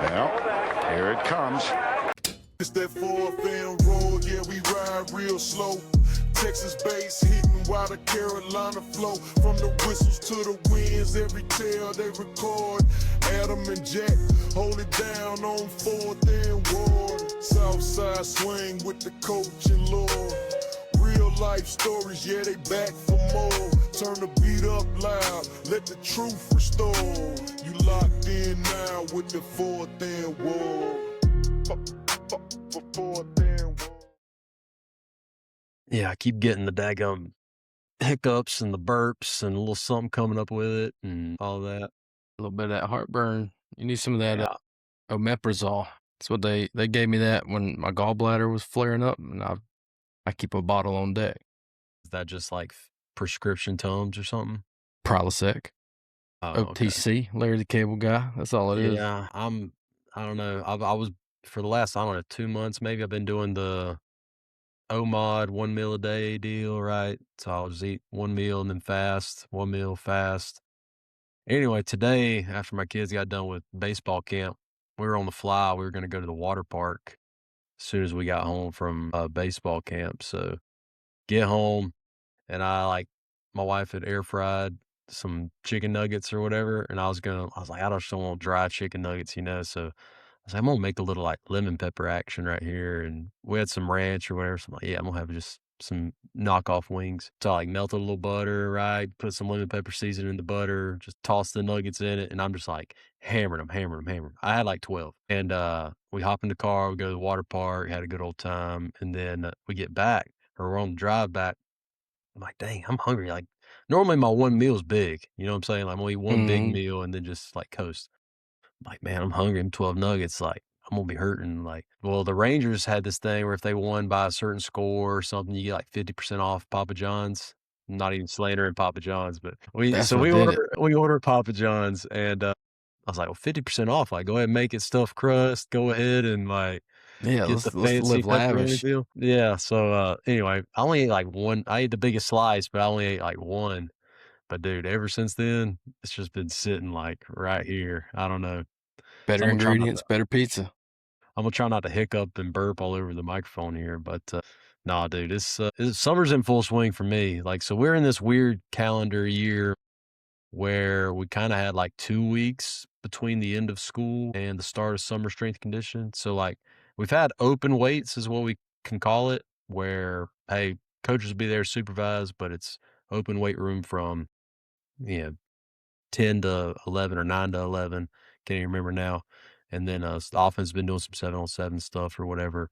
Well, here it comes. It's that 4-fan roll, yeah, we ride real slow. Texas bass hitting while the Carolina flow. From the whistles to the winds, every tale they record. Adam and Jack hold it down on 4th and Ward. Southside swing with the coach and Lord. Real life stories, yeah, they back for more. Turn the beat up loud, let the truth restore. You locked in now with the 4th and Ward. Yeah, I keep getting the daggum hiccups and the burps and a little something coming up with it and all that. A little bit of that heartburn. You need some of that Yeah. omeprazole. That's what they gave me that when my gallbladder was flaring up, and I keep a bottle on deck. Is that just like prescription Tums or something? Prilosec, Oh, okay. OTC, Larry the Cable Guy. That's all it is. Yeah, I don't know. I was for the last, I don't know, 2 months maybe. I've been doing the OMOD 1 meal a day deal, right? So I'll just eat 1 meal and then fast, 1 meal fast. Anyway, today after my kids got done with baseball camp, we were on the fly. We were going to go to the water park as soon as we got home from baseball camp. So get home, and my wife had air fried some chicken nuggets or whatever, and I was like, I just don't want dry chicken nuggets, so I was like, I'm gonna make a little like lemon pepper action right here, and we had some ranch or whatever, so I'm like, yeah, I'm gonna have just some knockoff wings. So I like melted a little butter, right, put some lemon pepper seasoning in the butter, just toss the nuggets in it, and I'm just like hammering them. I had like 12, and we hop in the car, we go to the water park, had a good old time, and then we get back, or we're on the drive back. I'm like, dang, I'm hungry. Like, normally my one meal's big. You know what I'm saying? Like, I'm gonna eat one big meal and then just like coast. I'm like, man, I'm hungry. I'm 12 nuggets. Like, I'm gonna be hurting. Like, well, the Rangers had this thing where if they won by a certain score or something, you get like 50% off Papa John's. I'm not even slandering Papa John's, but That's what did it. we order Papa John's, and I was like, well, 50% off. Like, go ahead and make it stuffed crust. Go ahead and like Yeah, get the let's fancy live pepperoni lavish. deal. Yeah, so, anyway, I only ate like one. I ate the biggest slice, but I only ate like one. But dude, ever since then, it's just been sitting like right here. I don't know. So Better ingredients, better pizza. I'm gonna try not to hiccup and burp all over the microphone here, but nah, dude, summer's in full swing for me. Like, so we're in this weird calendar year where we kind of had like 2 weeks between the end of school and the start of summer strength condition. So like we've had open weights is what we can call it, where, hey, coaches will be there to supervise, but it's open weight room from, you know, 10 to 11 or 9 to 11. Can't even remember now. And then the offense has been doing some 7-on-7 stuff or whatever.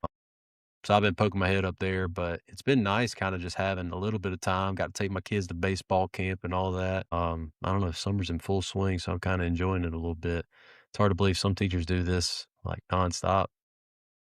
So I've been poking my head up there, but it's been nice kind of just having a little bit of time. Got to take my kids to baseball camp and all that. I don't know, summer's in full swing, so I'm kind of enjoying it a little bit. It's hard to believe some teachers do this like nonstop.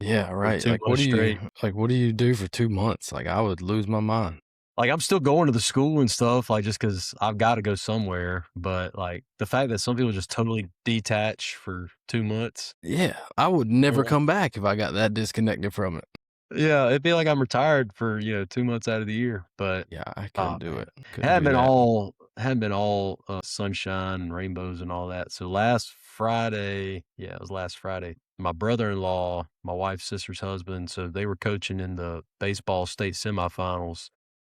Yeah, right. 2 Like months straight. what do you do for 2 months? Like, I would lose my mind. Like, I'm still going to the school and stuff, like, just because I've got to go somewhere. But like the fact that some people just totally detach for 2 months. Yeah, I would never Yeah. come back if I got that disconnected from it. Yeah, it'd be like I'm retired for 2 months out of the year. But Yeah, I couldn't do man, it. it Couldn't hadn't do been that. all sunshine and rainbows and all that. So last Friday, yeah, it was last Friday. My brother-in-law, my wife's sister's husband, so they were coaching in the baseball state semifinals,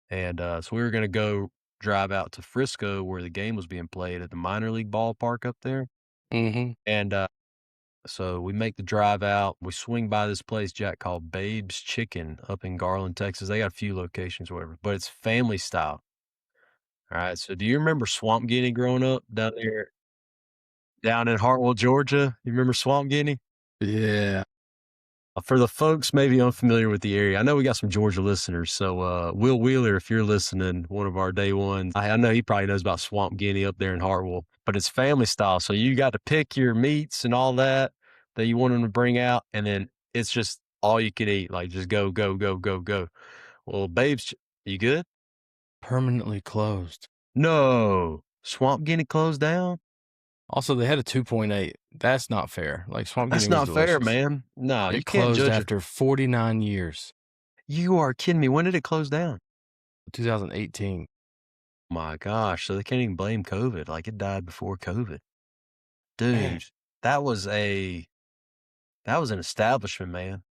and so we were gonna go drive out to Frisco where the game was being played at the minor league ballpark up there, Mm-hmm. and so we make the drive out. We swing by this place, Jack, called Babe's Chicken up in Garland, Texas. They got a few locations, whatever, but it's family style. All right. So do you remember Swamp Guinea growing up down there, down in Hartwell, Georgia? You remember Swamp Guinea? Yeah. For the folks maybe unfamiliar with the area, I know we got some Georgia listeners. So Will Wheeler, if you're listening, one of our day ones, I know he probably knows about Swamp Guinea up there in Hartwell, but it's family style. So you got to pick your meats and all that you want them to bring out, and then it's just all you can eat. Like, just go, go, go, go, go. Well, babes, you good? Permanently closed. No. Swamp Guinea closed down? Also, they had a 2.8. That's not fair. Like, Swamp That's Guinea was not fair, delicious. man. No, you It can't closed judge it. after 49 years. You are kidding me. When did it close down? 2018. My gosh. So they can't even blame COVID. Like, it died before COVID. Man. Dude, that was a That was an establishment, man.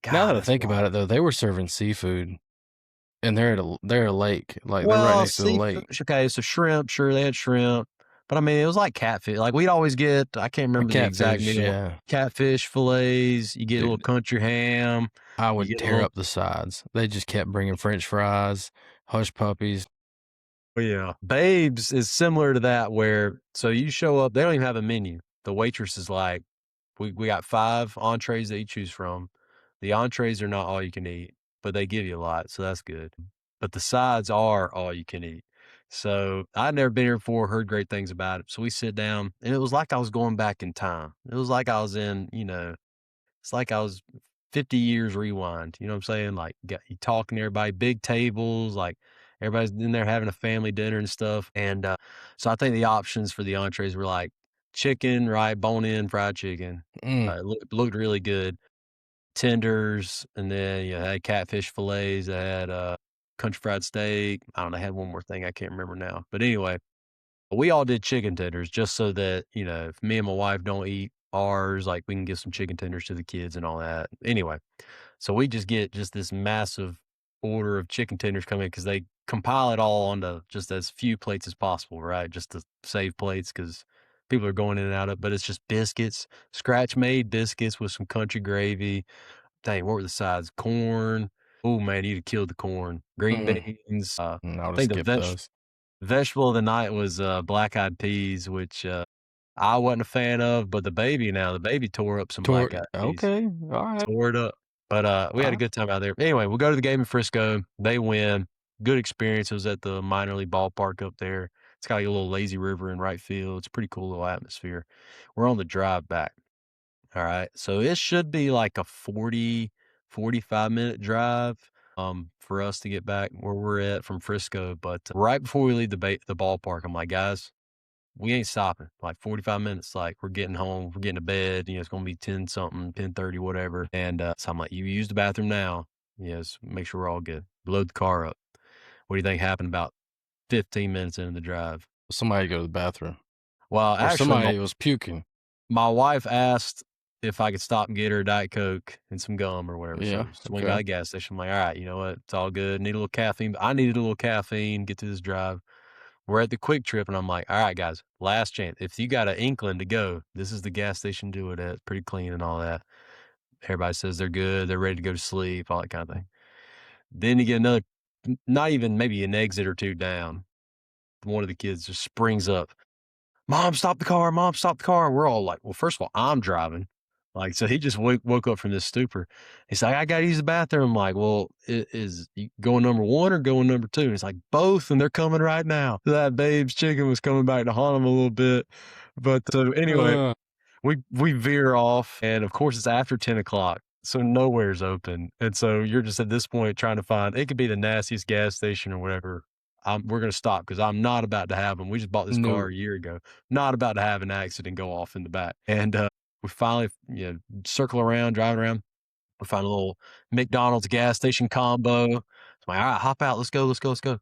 Now God, that I that's think wild. about it, though, they were serving seafood, and they're a lake, like, they're right Well, next to the seafood, lake. okay, so shrimp, sure, they had shrimp, but, I mean, it was like catfish. Like, we'd always get, I can't A remember the exact catfish, meal. yeah. Catfish fillets, you get a little Dude, country ham, I you would get a tear little. up the sides. They just kept bringing french fries, hush puppies. Oh, yeah. Babes is similar to that where so you show up, they don't even have a menu. The waitress is like, we got 5 entrees that you choose from. The entrees are not all you can eat, but they give you a lot, so that's good. But the sides are all you can eat. So I'd never been here before, heard great things about it. So we sit down, and it was like I was going back in time. It was like I was in, it's like I was 50 years rewind. You know what I'm saying? Like, you talking to everybody, big tables, like everybody's in there having a family dinner and stuff. And so I think the options for the entrees were like chicken, right? Bone in fried chicken. Mm, It looked really good. Tenders, and then you had catfish fillets. They had country fried steak. I don't know, they had one more thing I can't remember now. But anyway, we all did chicken tenders just so that, if me and my wife don't eat ours, like we can give some chicken tenders to the kids and all that. Anyway, so we just get just this massive order of chicken tenders coming because they compile it all onto just as few plates as possible, right? Just to save plates because people are going in and out of it. But it's just biscuits, scratch made biscuits with some country gravy. Dang, what were the sides? Corn. Oh man, you'd have killed the corn. Green mm, beans. I I would've think skipped those. vegetable of the night was black-eyed peas, which I wasn't a fan of, but the baby tore up some black-eyed peas, Okay, alright, tore it up. But we had a alright. good time out there. Anyway, we'll go to the game in Frisco. They win. Good experience. It was at the minor league ballpark up there. It's got like a little lazy river in right field. It's a pretty cool little atmosphere. We're on the drive back. All right. So it should be like a 45-minute drive for us to get back where we're at from Frisco. But right before we leave the ballpark, I'm like, guys, we ain't stopping. Like 45 minutes, like we're getting home, we're getting to bed. It's gonna be 10 something, 10:30, whatever. And so I'm like, you use the bathroom now. Yes, make sure we're all good. Load the car up. What do you think happened about 15 minutes into the drive? Somebody go to the bathroom, Well, or actually, somebody was puking. my wife asked if I could stop and get her a Diet Coke and some gum or whatever. Yeah, So swing by okay. the gas station. I'm like, all right, you know what? It's all good. Need a little caffeine. I needed a little caffeine, get through this drive. We're at the Quick Trip, and I'm like, all right, guys, last chance. If you got an inkling to go, this is the gas station. Do it at. It's pretty clean and all that. Everybody says they're good. They're ready to go to sleep, all that kind of thing. Then you get another, not even maybe an exit or two down. One of the kids just springs up. Mom, stop the car. Mom, stop the car. We're all like, well, first of all, I'm driving. Like, so he just woke up from this stupor. He's like, I got to use the bathroom. I'm like, well, is you going number 1 or going number 2? And he's like, both. And they're coming right now. That Babe's chicken was coming back to haunt him a little bit. But so anyway, Uh, we veer off. And of course, it's after 10 o'clock. So nowhere's open. And so you're just at this point trying to find, it could be the nastiest gas station or whatever. We're going to stop because I'm not about to have them. We just bought this car no. a year ago. Not about to have an accident go off in the back. And we finally, circle around, driving around. We find a little McDonald's gas station combo. I'm like, all right, hop out. Let's go. Let's go. Let's go.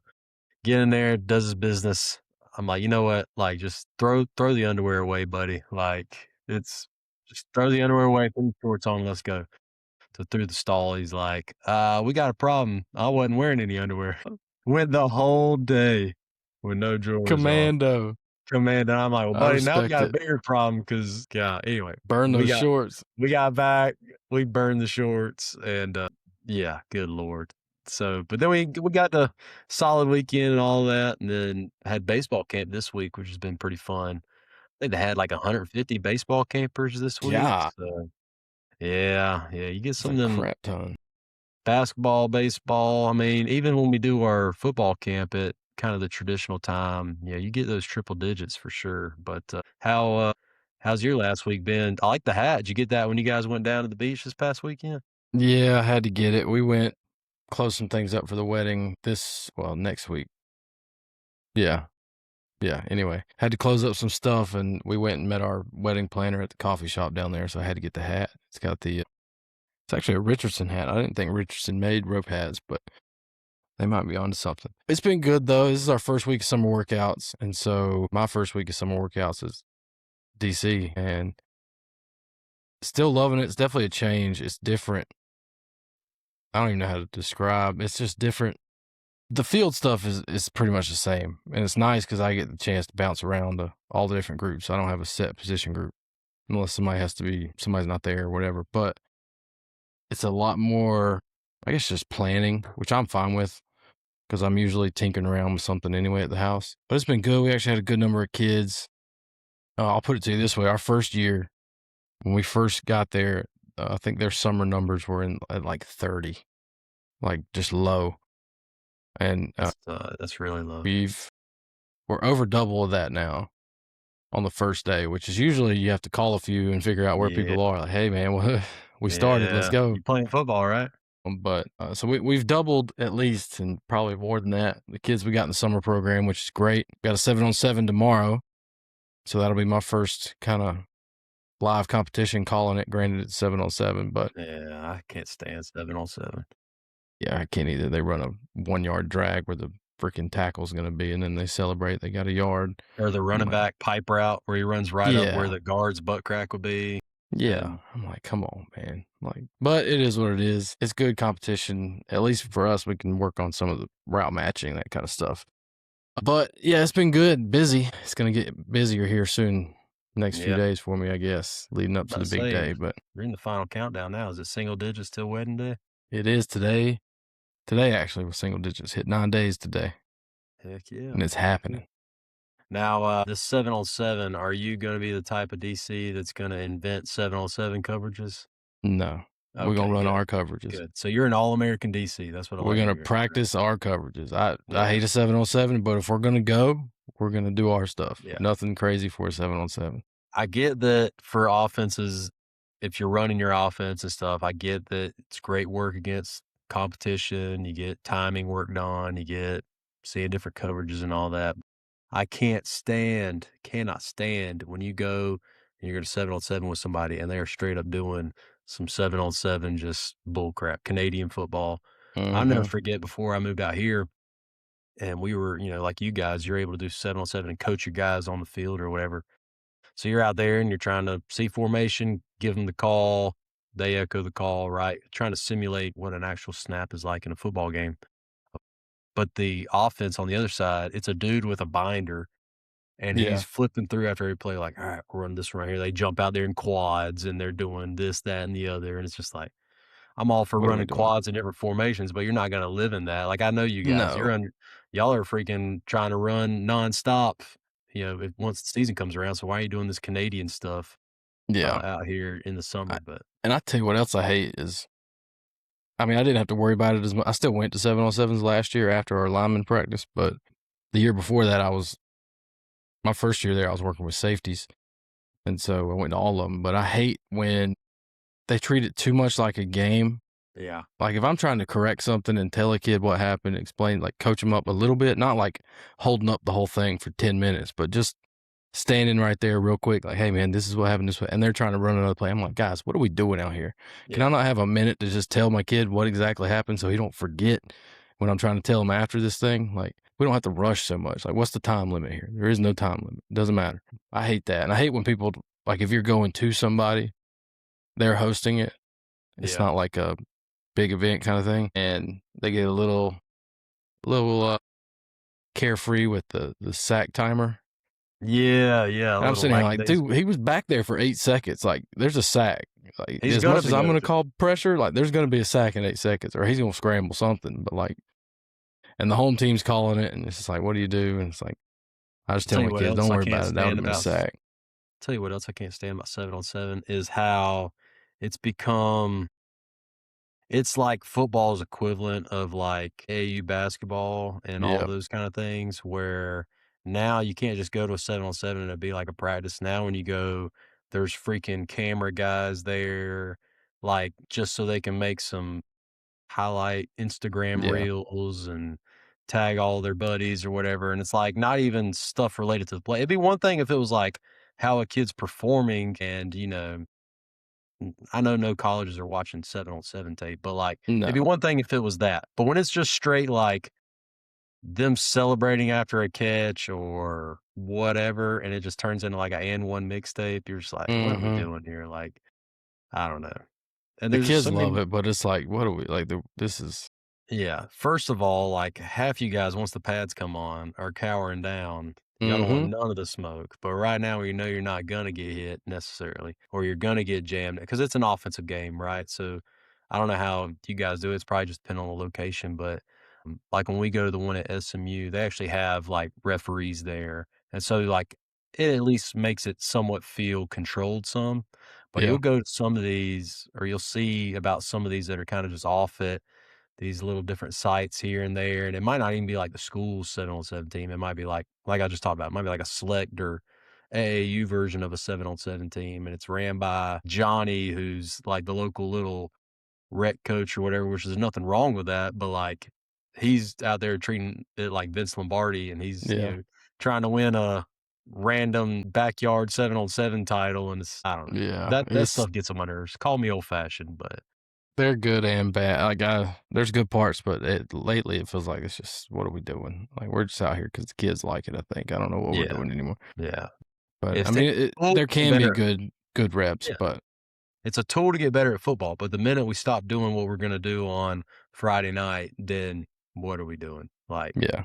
Get in there, does his business. I'm like, you know what? Like, just throw the underwear away, buddy. Like, it's just throw the underwear away, put the shorts on, let's go. So through the stall, he's like, we got a problem. I wasn't wearing any underwear. Went the whole day with no drawers on. Commando. Command. And I'm like, well, I buddy, now we respect got a it. bigger problem because, yeah, anyway, Burn we those got shorts. we got back, we burned the shorts, and yeah, good Lord. So, but then we got the solid weekend and all that, and then had baseball camp this week, which has been pretty fun. I think they had like 150 baseball campers this week. Yeah, So, yeah, you get it's some a of them crap ton. basketball, baseball. I mean, even when we do our football camp at kind of the traditional time, yeah, you get those triple digits for sure. But how's your last week been? I like the hat. Did you get that when you guys went down to the beach this past weekend? Yeah, I had to get it. We went, close some things up for the wedding next week. Yeah. Yeah, anyway, had to close up some stuff, and we went and met our wedding planner at the coffee shop down there, so I had to get the hat. It's got it's actually a Richardson hat. I didn't think Richardson made rope hats, but they might be onto something. It's been good, though. This is our first week of summer workouts, and so my first week of summer workouts is DC, and Still loving it. It's definitely a change. It's different. I don't even know how to describe. It's just different. The field stuff is pretty much the same, and it's nice because I get the chance to bounce around to all the different groups. I don't have a set position group unless somebody's not there or whatever. But it's a lot more, I guess, just planning, which I'm fine with because I'm usually tinkering around with something anyway at the house. But it's been good. We actually had a good number of kids. I'll put it to you this way: our first year, when we first got there, I think their summer numbers were at like 30, like just low. And that's really low. we're over double of that now on the first day, which is usually you have to call a few and figure out where people are. Like, hey man, we started, let's go. You're playing football, right? But so we've doubled at least, and probably more than that. The kids we got in the summer program, which is great. Got a 7-on-7 tomorrow, so that'll be my first kind of live competition calling it. Granted, it's 7-on-7, but yeah, I can't stand 7-on-7. Yeah, I can't either. They run a 1-yard drag where the freaking tackle's going to be, and then they celebrate they got a yard. Or the running back pipe route where he runs right up where the guard's butt crack would be. Yeah, I'm like, come on, man. Like, but it is what it is. It's good competition. At least for us, we can work on some of the route matching, that kind of stuff. But yeah, it's been good. Busy. It's going to get busier here soon. Next few days for me, I guess, leading up to the big day. But we're in the final countdown now. Is it single digits till wedding day? It is today. Today actually was single digits. Hit 9 days today. Heck yeah. And it's happening. Now, this 7-on-7, are you going to be the type of DC that's going to invent 7-on-7 coverages? No. We're going to run our coverages. Good. So you're an all-American DC. That's what I We're going to practice our coverages. I hate a 7-on-7, but if we're going to go, we're going to do our stuff. Yeah. Nothing crazy for a 7-on-7. I get that for offenses, if you're running your offense and stuff, I get that it's great work against competition. You get timing work done. You get seeing different coverages and all that. I cannot stand when you go and you're going to 7-on-7 with somebody and they are straight up doing some 7-on-7 just bullcrap, Canadian football. I'll never forget before I moved out here and we were, like you guys, you're able to do 7-on-7 and coach your guys on the field or whatever. So you're out there and you're trying to see formation, give them the call, they echo the call, right? Trying to simulate what an actual snap is like in a football game. But the offense on the other side, it's a dude with a binder, and he's flipping through after every play like, all right, we're running this one right here. They jump out there in quads, and they're doing this, that, and the other, and it's just like, I'm all for running quads and different formations, but you're not going to live in that. Like, I know you guys. No. Y'all are freaking trying to run nonstop, once the season comes around. So why are you doing this Canadian stuff out here in the summer? And I tell you what else I hate is, I mean, I didn't have to worry about it as much. I still went to 7-on-7s last year after our lineman practice, but the year before that, my first year there, I was working with safeties. And so I went to all of them. But I hate when they treat it too much like a game. Yeah. Like if I'm trying to correct something and tell a kid what happened, explain, like coach them up a little bit, not like holding up the whole thing for 10 minutes, but just standing right there real quick, like, hey man, this is what happened this way. And they're trying to run another play. I'm like, guys, what are we doing out here? Can I not have a minute to just tell my kid what exactly happened so he don't forget when I'm trying to tell him after this thing? Like, we don't have to rush so much. Like, what's the time limit here? There is no time limit. It doesn't matter. I hate that. And I hate when people, like, if you're going to somebody, they're hosting it. It's not like a big event kind of thing. And they get a little carefree with the sack timer. Yeah. And I'm sitting here like, dude, he was back there for 8 seconds. Like, there's a sack. Like, as much as I'm going to call pressure, like, there's going to be a sack in 8 seconds, or he's going to scramble something. But like, and the home team's calling it, and it's just like, what do you do? And it's like, I just tell my kids, don't worry about it. That would have been a sack. Tell you what else I can't stand about 7-on-7 is how it's become. It's like football's equivalent of like AAU basketball and all those kind of things, where now you can't just go to a 7-on-7 and it'd be like a practice. Now when you go, there's freaking camera guys there, like just so they can make some highlight Instagram reels and tag all their buddies or whatever. And it's like not even stuff related to the play. It'd be one thing if it was like how a kid's performing and, I know no colleges are watching 7-on-7 tape, but like it'd be one thing if it was that. But when it's just straight like them celebrating after a catch or whatever, and it just turns into like an and one mixtape, you're just like, what are we doing here? Like, I don't know. And The there's just kids so love many. it, but it's like, what are we like? This is Yeah. First of all, like half you guys, once the pads come on, are cowering down. Y'all don't want mm-hmm. none of the smoke. But right now, you know you're not gonna get hit necessarily, or you're gonna get jammed because it's an offensive game, right? So I don't know how you guys do it. It's probably just depending on the location. But like when we go to the one at SMU, they actually have like referees there, and so like it at least makes it somewhat feel controlled some. But Yeah. you'll go to some of these, or you'll see about some of these that are kind of just off it, these little different sites here and there. And it might not even be like the school's 7-on-7 team. It might be like I just talked about, it might be like a select or AAU version of a 7-on-7 team. And it's ran by Johnny, who's like the local little rec coach or whatever, which there's nothing wrong with that. But like he's out there treating it like Vince Lombardi, and he's, Yeah. trying to win a random backyard 7-on-7 title. And it's, I don't know. Yeah. That stuff gets on my nerves. Call me old fashioned, but They're good and bad. Like there's good parts, but lately it feels like it's just, what are we doing? Like we're just out here because the kids like it. I think I don't know what we're yeah, doing anymore. yeah. But I If they mean, pull there can be better, good reps, yeah. but It's a tool to get better at football, but the minute we stop doing what we're gonna do on Friday night, then what are we doing? Like, yeah.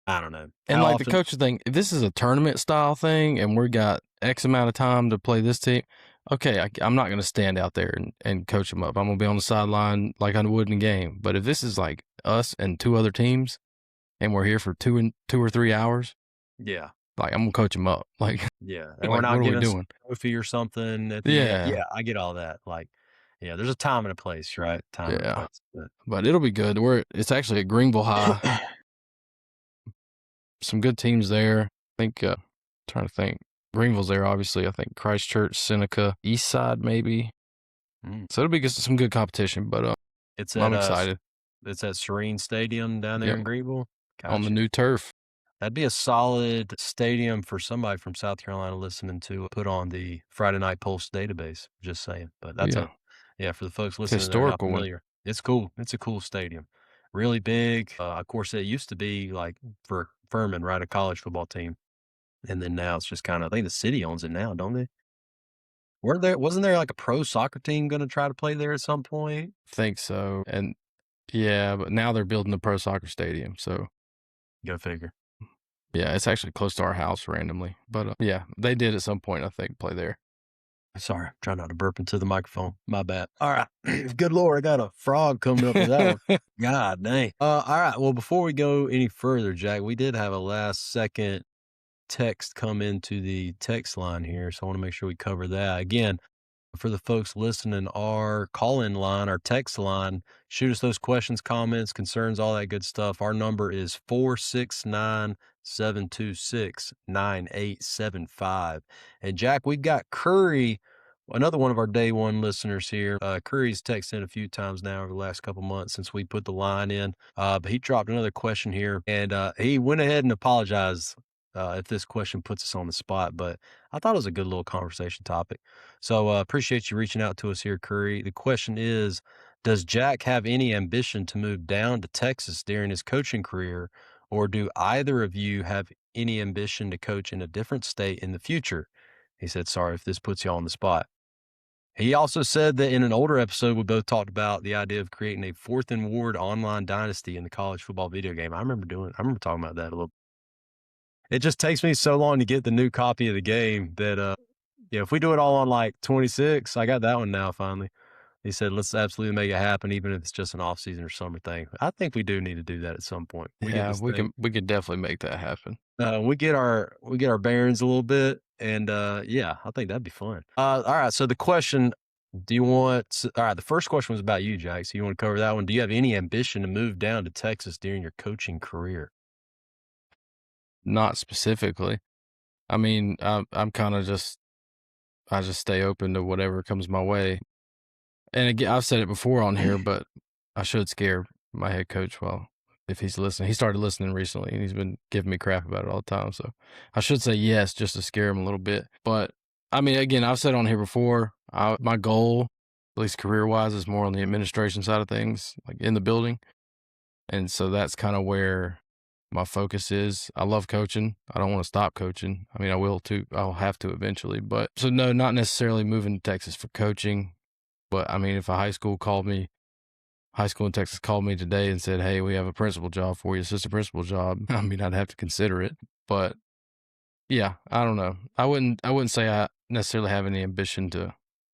I don't know. And How like the often? coaching thing, if this is a tournament style thing and we got X amount of time to play this team, okay, I'm not going to stand out there and coach them up. I'm going to be on the sideline like I would in a game. But if this is like us and two other teams and we're here for 2 or 3 hours, Yeah, like I'm going to coach them up. Like, yeah, and we're like not what are we giving some doing? trophy or something at the end. Yeah, Yeah, I get all that. Like, yeah, there's a time and a place, right? Time and a yeah. place. But But it'll be good. It's actually at Greenville High. Some good teams there. I think, trying to think. Greenville's there, obviously. I think Christchurch, Seneca, Eastside, maybe. Mm. So it'll be some good competition, but it's I'm at excited. it's at Serene Stadium down there Yep, in Greenville. on the Gotcha. new turf. That'd be a solid stadium for somebody from South Carolina listening to put on the Friday Night Pulse database. Just saying. But that's Yeah, yeah, for the folks it's a listening that are not historical one. familiar. It's cool. It's a cool stadium. Really big. Of course, it used to be like for Furman, right? A college football team. And then now it's just kind of, I think the city owns it now, don't they? Wasn't there like a pro soccer team going to try to play there at some point? Think so. And yeah, but now they're building the pro soccer stadium. So Go figure. yeah, it's actually close to our house randomly. But yeah, they did at some point, I think, play there. Sorry, try not to burp into the microphone. My bad. All right. Good Lord, I got a frog coming up with that one. God dang. All right. Well, before we go any further, Jack, we did have a last second text come into the text line here. So I want to make sure we cover that. Again, for the folks listening, our call-in line, our text line, shoot us those questions, comments, concerns, all that good stuff. Our number is 469-726-9875. And Jack, we've got Curry, another one of our day one listeners here. Curry's texted in a few times now over the last couple months since we put the line in. But he dropped another question here, and he went ahead and apologized if this question puts us on the spot, but I thought it was a good little conversation topic. So appreciate you reaching out to us here, Curry. The question is, does Jack have any ambition to move down to Texas during his coaching career, or do either of you have any ambition to coach in a different state in the future? He said, sorry if this puts you on the spot. He also said that in an older episode, we both talked about the idea of creating a Fourth and Ward online dynasty in the college football video game. I remember talking about that a little. It just takes me so long to get the new copy of the game that, yeah, if we do it all on like 26, I got that one now finally. He said, let's absolutely make it happen, even if it's just an off-season or summer thing. I think we do need to do that at some point. We get Yeah, this thing. we could definitely make that happen. We get our bearings a little bit, and yeah, I think that'd be fun. All right. So the question, all right, the first question was about you, Jack. So you want to cover that one? Do you have any ambition to move down to Texas during your coaching career? Not specifically. I mean, I'm kind of I just stay open to whatever comes my way. And again, I've said it before on here, but I should scare my head coach. Well, if he's listening, he started listening recently and he's been giving me crap about it all the time. So I should say yes, just to scare him a little bit. But I mean, again, I've said on here before, my goal, at least career wise, is more on the administration side of things, like in the building. And so that's kind of where my focus is. I love coaching. I don't want to stop coaching. I mean, I will too. I'll have to eventually. But so no, not necessarily moving to Texas for coaching. But I mean, if a high school in Texas called me today and said, "Hey, we have a principal job for you, assistant principal job," I mean, I'd have to consider it. But yeah, I don't know. I wouldn't say I necessarily have any ambition to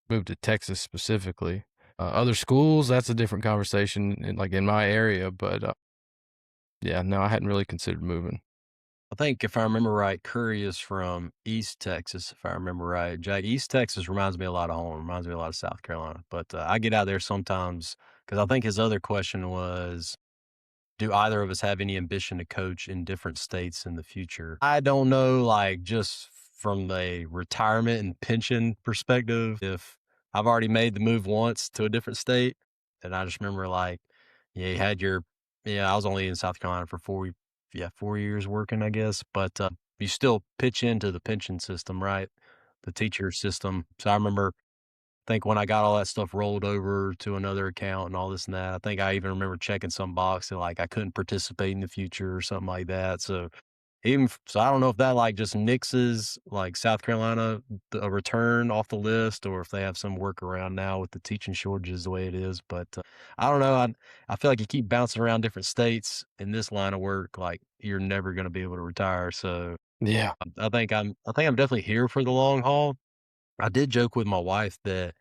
move to Texas specifically. Other schools, that's a different conversation, like in my area. But yeah, no, I hadn't really considered moving. I think if I remember right, Curry is from East Texas, if I remember right. Jack, East Texas reminds me a lot of home, reminds me a lot of South Carolina. But I get out there sometimes because I think his other question was, do either of us have any ambition to coach in different states in the future? I don't know, like just from a retirement and pension perspective, if I've already made the move once to a different state, and I just remember like, yeah, you had your, yeah, I was only in South Carolina for 4 years working, I guess, but you still pitch into the pension system, right? The teacher system. So I remember think when I got all that stuff rolled over to another account and all this and that, I think I even remember checking some box that like I couldn't participate in the future or something like that. So so I don't know if that like just nixes like South Carolina a return off the list or if they have some workaround now with the teaching shortages the way it is. But I don't know. I feel like you keep bouncing around different states in this line of work, like you're never going to be able to retire. So Yeah. I think I'm definitely here for the long haul. I did joke with my wife that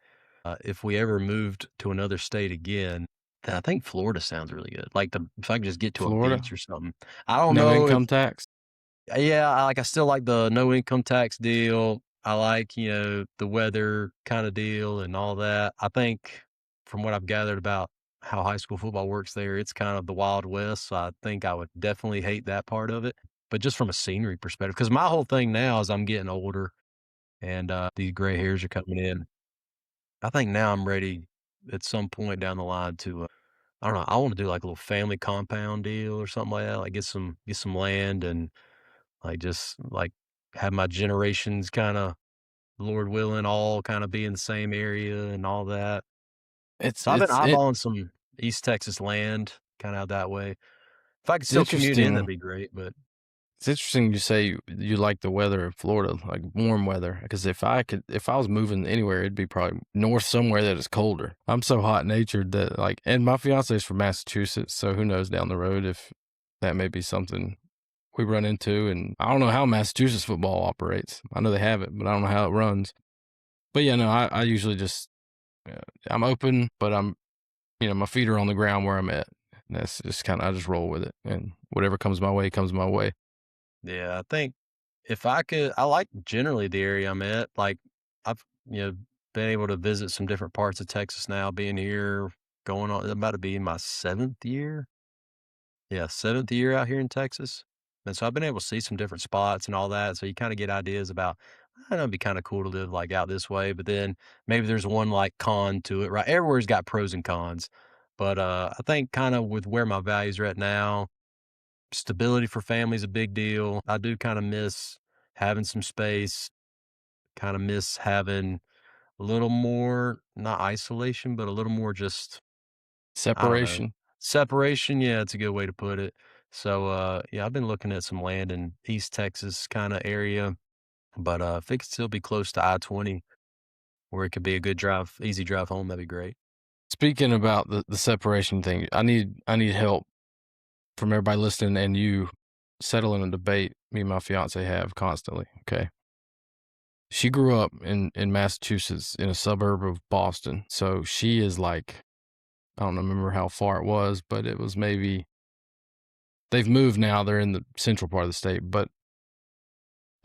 if we ever moved to another state again, then I think Florida sounds really good. Like if I could just get to a beach Florida, or something. I don't no know if, income tax. yeah, I still like the no income tax deal. I like, the weather kind of deal and all that. I think from what I've gathered about how high school football works there, it's kind of the Wild West. So I think I would definitely hate that part of it. But just from a scenery perspective, because my whole thing now is I'm getting older and these gray hairs are coming in. I think now I'm ready at some point down the line to, I don't know, I want to do like a little family compound deal or something like that. Like get some land and like just like have my generations kind of, Lord willing, all kind of be in the same area and all that. It's So I've been it's it, eyeballing some East Texas land kind of out that way. If I could it's still commute in, that'd interesting. be great. But It's interesting you say you like the weather in Florida, like warm weather. Because if I was moving anywhere, it'd be probably north somewhere that is colder. I'm so hot natured that like, and my fiance is from Massachusetts, so who knows down the road if that may be something we run into. And I don't know how Massachusetts football operates. I know they have it, but I don't know how it runs. But yeah, no, I usually just I'm open, but my feet are on the ground where I'm at. And that's just kind of I just roll with it, and whatever comes my way comes my way. yeah, I think if I could, I like generally the area I'm at. Like I've, been able to visit some different parts of Texas now, being here, going on, I'm about to be in my 7th year. Yeah, 7th year out here in Texas. And so I've been able to see some different spots and all that. So you kind of get ideas about, I know it'd be kind of cool to live like out this way, but then maybe there's one like con to it, right? Everywhere's got pros and cons. But I think kind of with where my values are at now, stability for family is a big deal. I do kind of miss having some space, kind of miss having a little more, not isolation, but a little more just, I don't know, Separation. separation. Yeah, it's a good way to put it. So, yeah, I've been looking at some land in East Texas kind of area, but if it could still be close to I-20 where it could be a good drive, easy drive home, that'd be great. Speaking about the separation thing, I need help from everybody listening and you settling a debate me and my fiance have constantly. Okay. She grew up in Massachusetts in a suburb of Boston. So she is like, I don't remember how far it was, but it was maybe they've moved now. They're in the central part of the state. But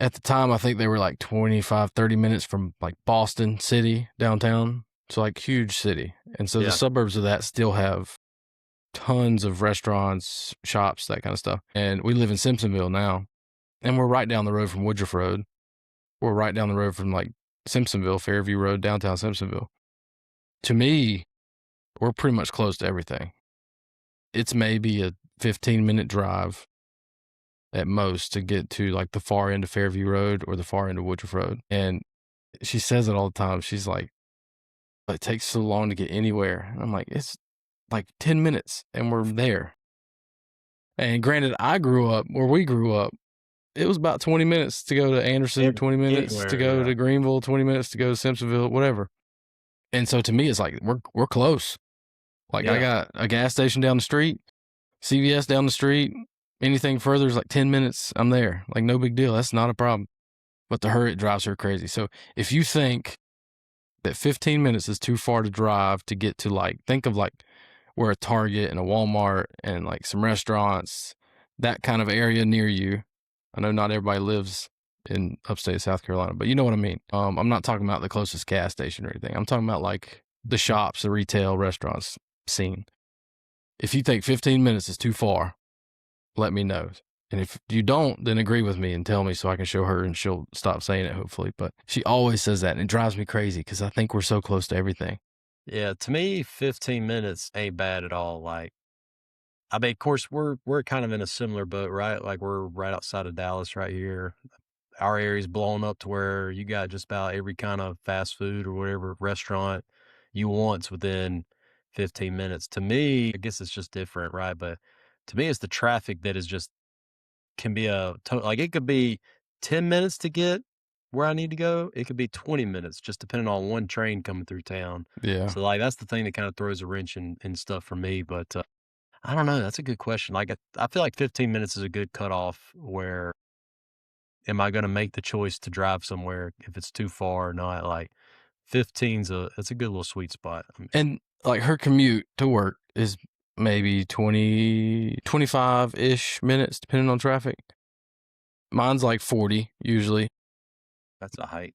at the time, I think they were like 25, 30 minutes from like Boston City downtown. So like huge city. And so the Yeah. suburbs of that still have tons of restaurants, shops, that kind of stuff. And we live in Simpsonville now, and we're right down the road from Woodruff Road. We're right down the road from like Simpsonville, Fairview Road, downtown Simpsonville. To me, we're pretty much close to everything. It's maybe a 15-minute drive at most to get to like the far end of Fairview Road or the far end of Woodruff Road. And she says it all the time. She's like, it takes so long to get anywhere. And I'm like, it's like 10 minutes and we're there. And granted, I grew up where we grew up. It was about 20 minutes to go to Anderson, 20 minutes to Anywhere, go yeah. to Greenville, 20 minutes to go to Simpsonville, whatever. And so to me, it's like we're close. Like I Yeah. got a gas station down the street, CVS down the street. Anything further is like 10 minutes. I'm there. Like no big deal. That's not a problem. But the hurry, it drives her crazy. So if you think that 15 minutes is too far to drive to get to, like, think of like where a Target and a Walmart and like some restaurants, that kind of area near you. I know not everybody lives in upstate South Carolina, but you know what I mean. I'm not talking about the closest gas station or anything. I'm talking about like the shops, the retail, restaurants scene. If you think 15 minutes is too far, let me know. And if you don't, then agree with me and tell me so I can show her and she'll stop saying it, hopefully. But she always says that, and it drives me crazy because I think we're so close to everything. Yeah, to me, 15 minutes ain't bad at all. Like, I mean, of course, we're kind of in a similar boat, right? Like, we're right outside of Dallas right here. Our area's blown up to where you got just about every kind of fast food or whatever restaurant you want's within 15 minutes. To me, I guess it's just different, right? But to me, it's the traffic that is just can be like it could be 10 minutes to get where I need to go. It could be 20 minutes, just depending on one train coming through town. Yeah. So like that's the thing that kind of throws a wrench in stuff for me. But I don't know. That's a good question. Like I feel like 15 minutes is a good cutoff. Where am I going to make the choice to drive somewhere if it's too far or not? Like 15's it's a good little sweet spot. I mean, And like her commute to work is maybe 20, 25-ish minutes, depending on traffic. Mine's like 40 usually. that's a height.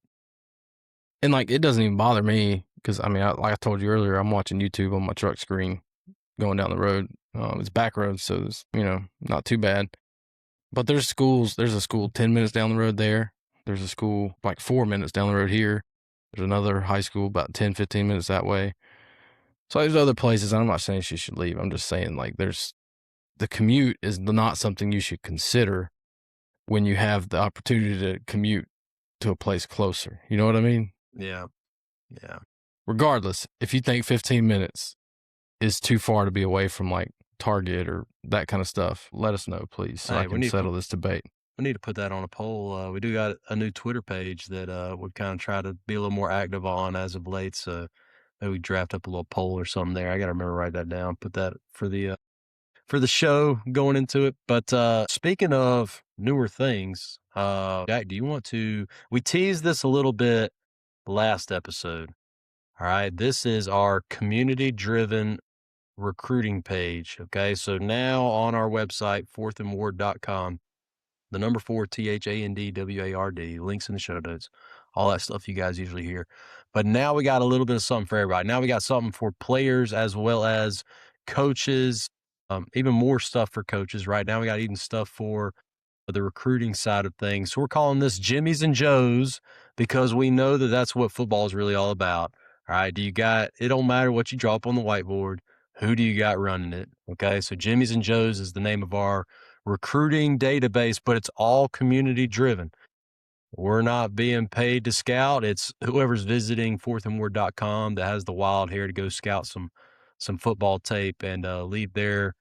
And like, it doesn't even bother me because I mean, like I told you earlier, I'm watching YouTube on my truck screen going down the road. It's back roads, so it's, not too bad. But there's a school 10 minutes down the road there. There's a school like 4 minutes down the road here. There's another high school about 10, 15 minutes that way. So there's other places. I'm not saying she should leave. I'm just saying like the commute is not something you should consider when you have the opportunity to commute to a place closer. You know what I mean? Yeah. Yeah. Regardless, if you think 15 minutes is too far to be away from like Target or that kind of stuff, let us know, please, so Hey, I we can need to settle this debate. We need to put that on a poll. We do got a new Twitter page that we've kind of tried to be a little more active on as of late. So maybe we draft up a little poll or something there. I got to remember to write that down. Put that for the show going into it. But speaking of newer things, Jack, do you want to? We teased this a little bit last episode. All right, this is our community-driven recruiting page. Okay, so now on our website, fourthandward.com. The number 4, THANDWARD, links in the show notes, all that stuff you guys usually hear. But now we got a little bit of something for everybody. Now we got something for players as well as coaches, even more stuff for coaches. Right now we got even stuff for the recruiting side of things. So we're calling this Jimmy's and Joe's because we know that that's what football is really all about. All right, it don't matter what you draw up on the whiteboard. Who do you got running it? Okay, so Jimmy's and Joe's is the name of our recruiting database, but it's all community driven. We're not being paid to scout. It's whoever's visiting fourthandward.com that has the wild hair to go scout some football tape and leave their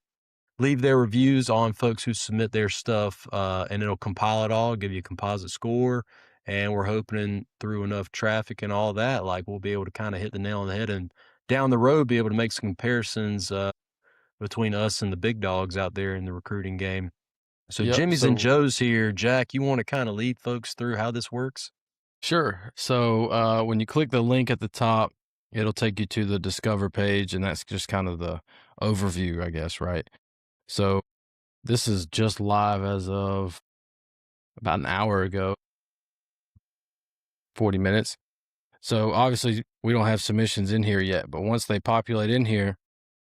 reviews on folks who submit their stuff, and it'll compile it all, give you a composite score. And we're hoping through enough traffic and all that, like we'll be able to kind of hit the nail on the head and down the road be able to make some comparisons between us and the big dogs out there in the recruiting game. So Yep. Jimmy's and Joe's here. Jack, you want to kind of lead folks through how this works? Sure. So when you click the link at the top, it'll take you to the Discover page, and that's just kind of the overview, I guess, right? So this is just live as of about an hour ago, 40 minutes. So obviously we don't have submissions in here yet, but once they populate in here,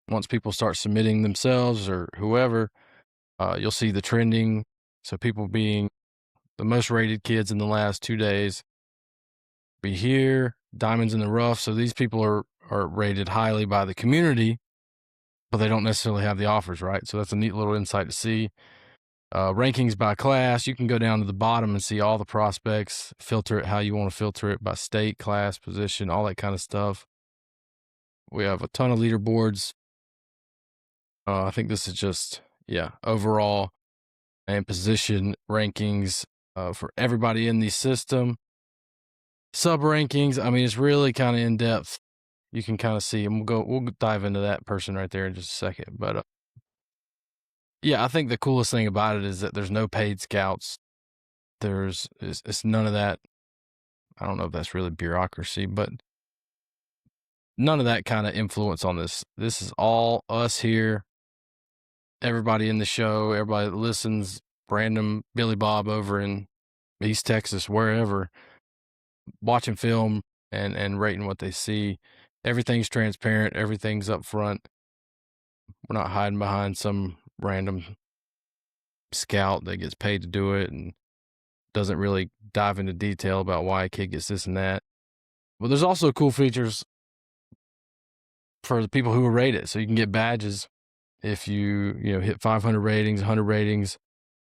once people start submitting themselves or whoever, you'll see the trending. So people being the most rated kids in the last 2 days be here, diamonds in the rough. So these people are rated highly by the community, but they don't necessarily have the offers, right? So that's a neat little insight to see. Rankings by class, you can go down to the bottom and see all the prospects, filter it how you want to filter it by state, class, position, all that kind of stuff. We have a ton of leaderboards. I think this is just, overall and position rankings for everybody in the system. Sub rankings, I mean, it's really kind of in depth. you can kind of see, and we'll dive into that person right there in just a second. But yeah, I think the coolest thing about it is that there's no paid scouts. It's none of that. I don't know if that's really bureaucracy, but none of that kind of influence on this. This is all us here, everybody in the show, everybody that listens, random Billy Bob over in East Texas, wherever, watching film and rating what they see. Everything's transparent. Everything's up front. We're not hiding behind some random scout that gets paid to do it and doesn't really dive into detail about why a kid gets this and that. But there's also cool features for the people who rate it. So you can get badges if you hit 500 ratings, 100 ratings,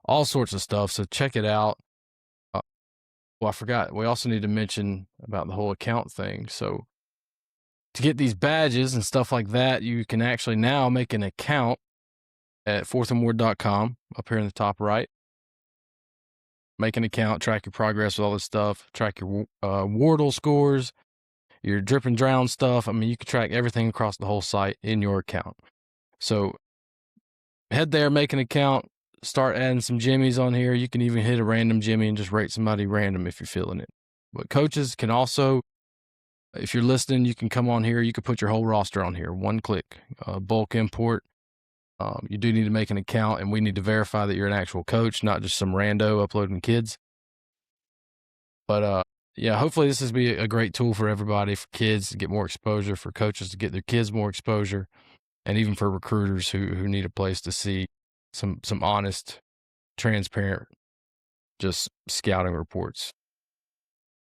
all sorts of stuff. So check it out. Well, I forgot. We also need to mention about the whole account thing. So to get these badges and stuff like that, you can actually now make an account at fourthandward.com up here in the top right. Make an account, track your progress with all this stuff, track your Wardle scores, your drip and drown stuff. I mean, you can track everything across the whole site in your account. So head there, make an account, start adding some jimmies on here. You can even hit a random jimmy and just rate somebody random if you're feeling it. But coaches can also, if you're listening, you can come on here. You can put your whole roster on here, one click, bulk import. You do need to make an account, and we need to verify that you're an actual coach, not just some rando uploading kids. But yeah, hopefully this is be a great tool for everybody, for kids to get more exposure, for coaches to get their kids more exposure, and even for recruiters who need a place to see some honest, transparent, just scouting reports.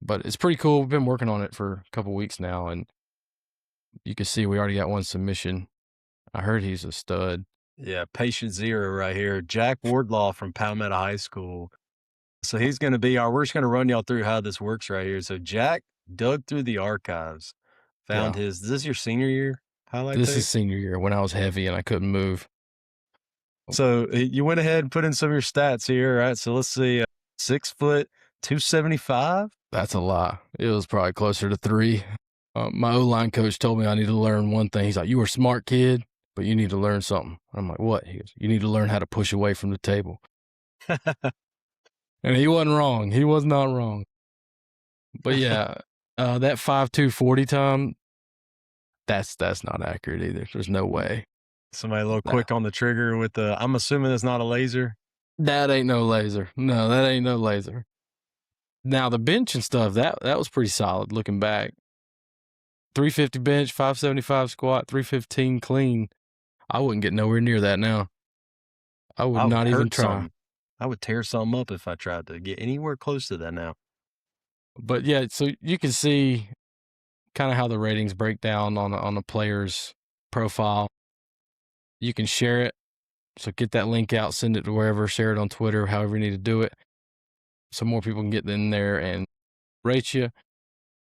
But it's pretty cool. We've been working on it for a couple weeks now, and you can see we already got one submission. I heard he's a stud. Yeah, patient zero right here. Jack Wardlaw from Palmetto High School. So he's going to be we're just going to run y'all through how this works right here. So Jack dug through the archives, found is this your senior year highlight This tape? is senior year when I was heavy and I couldn't move. So you went ahead and put in some of your stats here, right? So let's see, 6 foot, 275. That's a lie. It was probably closer to 3. My O-line coach told me I need to learn one thing. He's like, "You were a smart kid, but you need to learn something." I'm like, "What?" He goes, "You need to learn how to push away from the table." And he wasn't wrong. He was not wrong. But yeah, that 5.2 40 time, that's not accurate either. There's no way. Somebody a little quick on the trigger with I'm assuming it's not a laser. That ain't no laser. No, that ain't no laser. Now the bench and stuff, that was pretty solid looking back. 350 bench, 575 squat, 315 clean. I wouldn't get nowhere near that now. I would not even try. Something. I would tear something up if I tried to get anywhere close to that now. But yeah, so you can see kind of how the ratings break down on a player's profile. You can share it. So get that link out, send it to wherever, share it on Twitter, however you need to do it, so more people can get in there and rate you.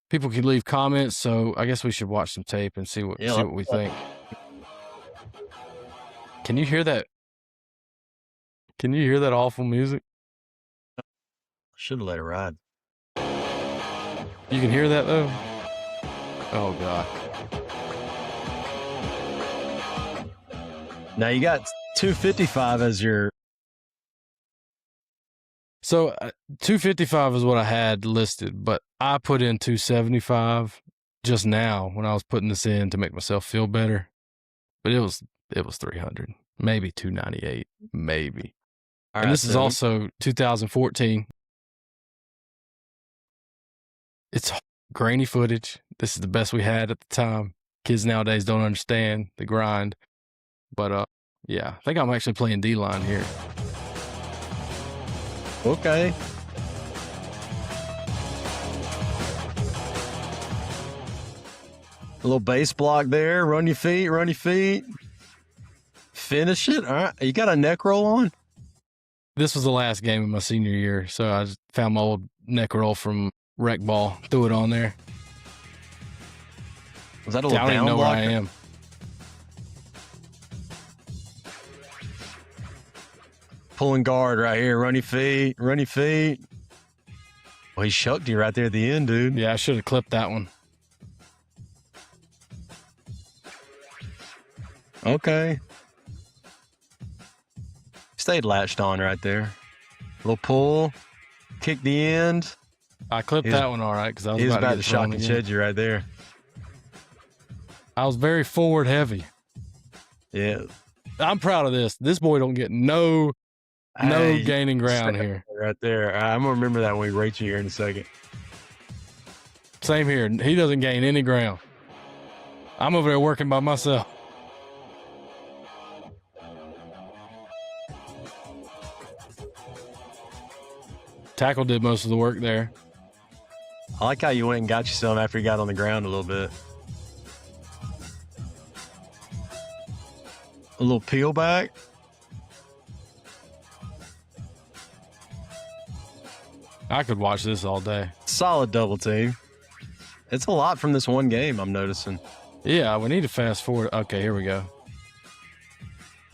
People can leave comments, so I guess we should watch some tape and see what we think. Can you hear that? Can you hear that awful music? Should have let it ride. You can hear that though? Oh God. Now you got 255 as your. So 255 is what I had listed, but I put in 275 just now when I was putting this in to make myself feel better. But it was 300, maybe 298, maybe. All and right, this is also 2014. It's grainy footage. This is the best we had at the time. Kids nowadays don't understand the grind. But yeah, I think I'm actually playing D-line here. Okay. A little base block there. Run your feet. Finish it. All right. You got a neck roll on? This was the last game of my senior year, so I just found my old neck roll from rec ball, threw it on there. Was that a little I don't even know where I am. Pulling guard right here. Run your feet. Well, he shucked you right there at the end, dude. Yeah, I should have clipped that one. Okay. Stayed latched on right there. Little pull, kick the end. I clipped He was- that one all right because I was He was about about to to get shock thrown and again. shed you right there. I was very forward heavy. Yeah. I'm proud of this. This boy don't get no Hey, gaining ground stay here. right there. I'm gonna remember that when we rate you here in a second. Same here. He doesn't gain any ground. I'm over there working by myself. Tackle did most of the work there. I like how you went and got you some after you got on the ground a little bit. A little peel back. I could watch this all day. Solid double team. It's a lot from this one game, I'm noticing. Yeah, we need to fast forward. Okay, here we go.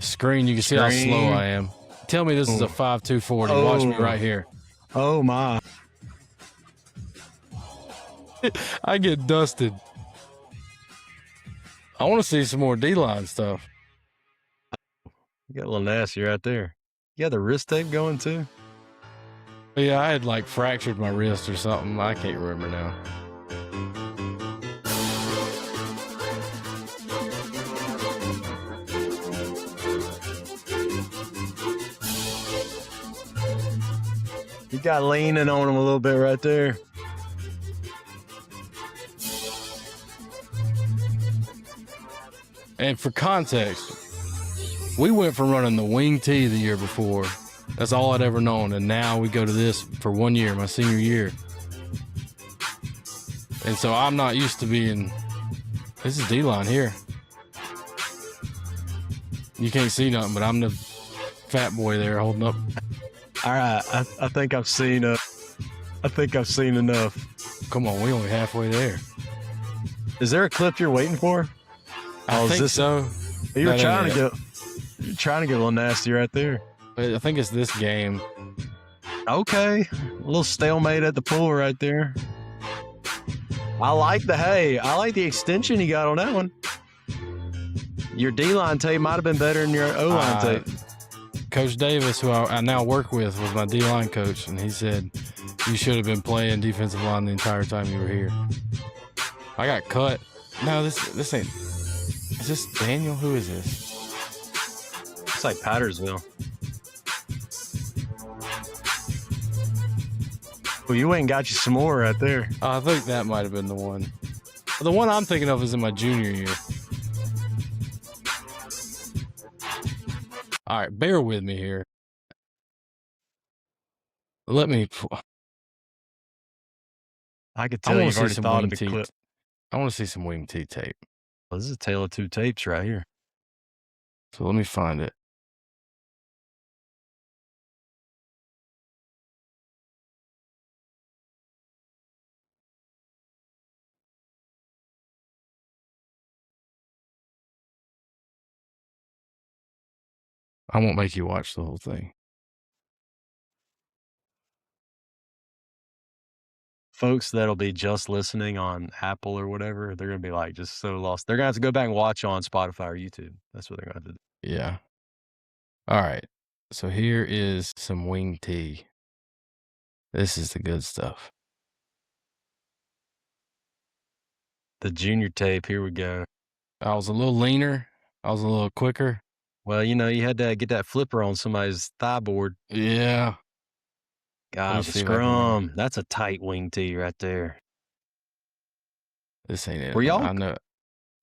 Screen, you can see how slow I am. Tell me this is a 5.240. Watch me right here. Oh, my. I get dusted. I want to see some more D-line stuff. You got a little nasty right there. You got the wrist tape going, too? Yeah, I had like fractured my wrist or something. I can't remember now. You got leaning on him a little bit right there. And for context, we went from running the wing tee the year before. That's all I'd ever known. And now we go to this for 1 year, my senior year. And so I'm not used to being, this is D-line here. You can't see nothing, but I'm the fat boy there holding up. All right, I think I've seen enough. Come on, we only halfway there. Is there a clip you're waiting for? I is think this- so. You're That trying ain't to get a little nasty right there. I think it's this game. Okay, a little stalemate at the pool right there. I like the extension you got on that one. Your D-line tape might have been better than your O-line tape. Coach Davis, who I now work with, was my D-line coach, and he said, you should have been playing defensive line the entire time you were here. I got cut. No, this ain't. Is this Daniel? Who is this? It's like Pattersville. Well, you went and got you some more right there. I think that might have been the one. The one I'm thinking of is in my junior year. All right, bear with me here. Let me. I could I tell want you've to see already some thought wing of the tee. clip. I want to see some wing tee tape. Well, this is a tale of two tapes right here. So let me find it. I won't make you watch the whole thing. Folks that'll be just listening on Apple or whatever, they're going to be like just so lost. They're going to have to go back and watch on Spotify or YouTube. That's what they're going to have to do. Yeah. All right. So here is some wing tee. This is the good stuff. The junior tape, here we go. I was a little leaner. I was a little quicker. Well, you know, you had to get that flipper on somebody's thigh board. Yeah. God, the see if I can scrum. That's a tight wing tee right there. This ain't it. Were y'all- I know.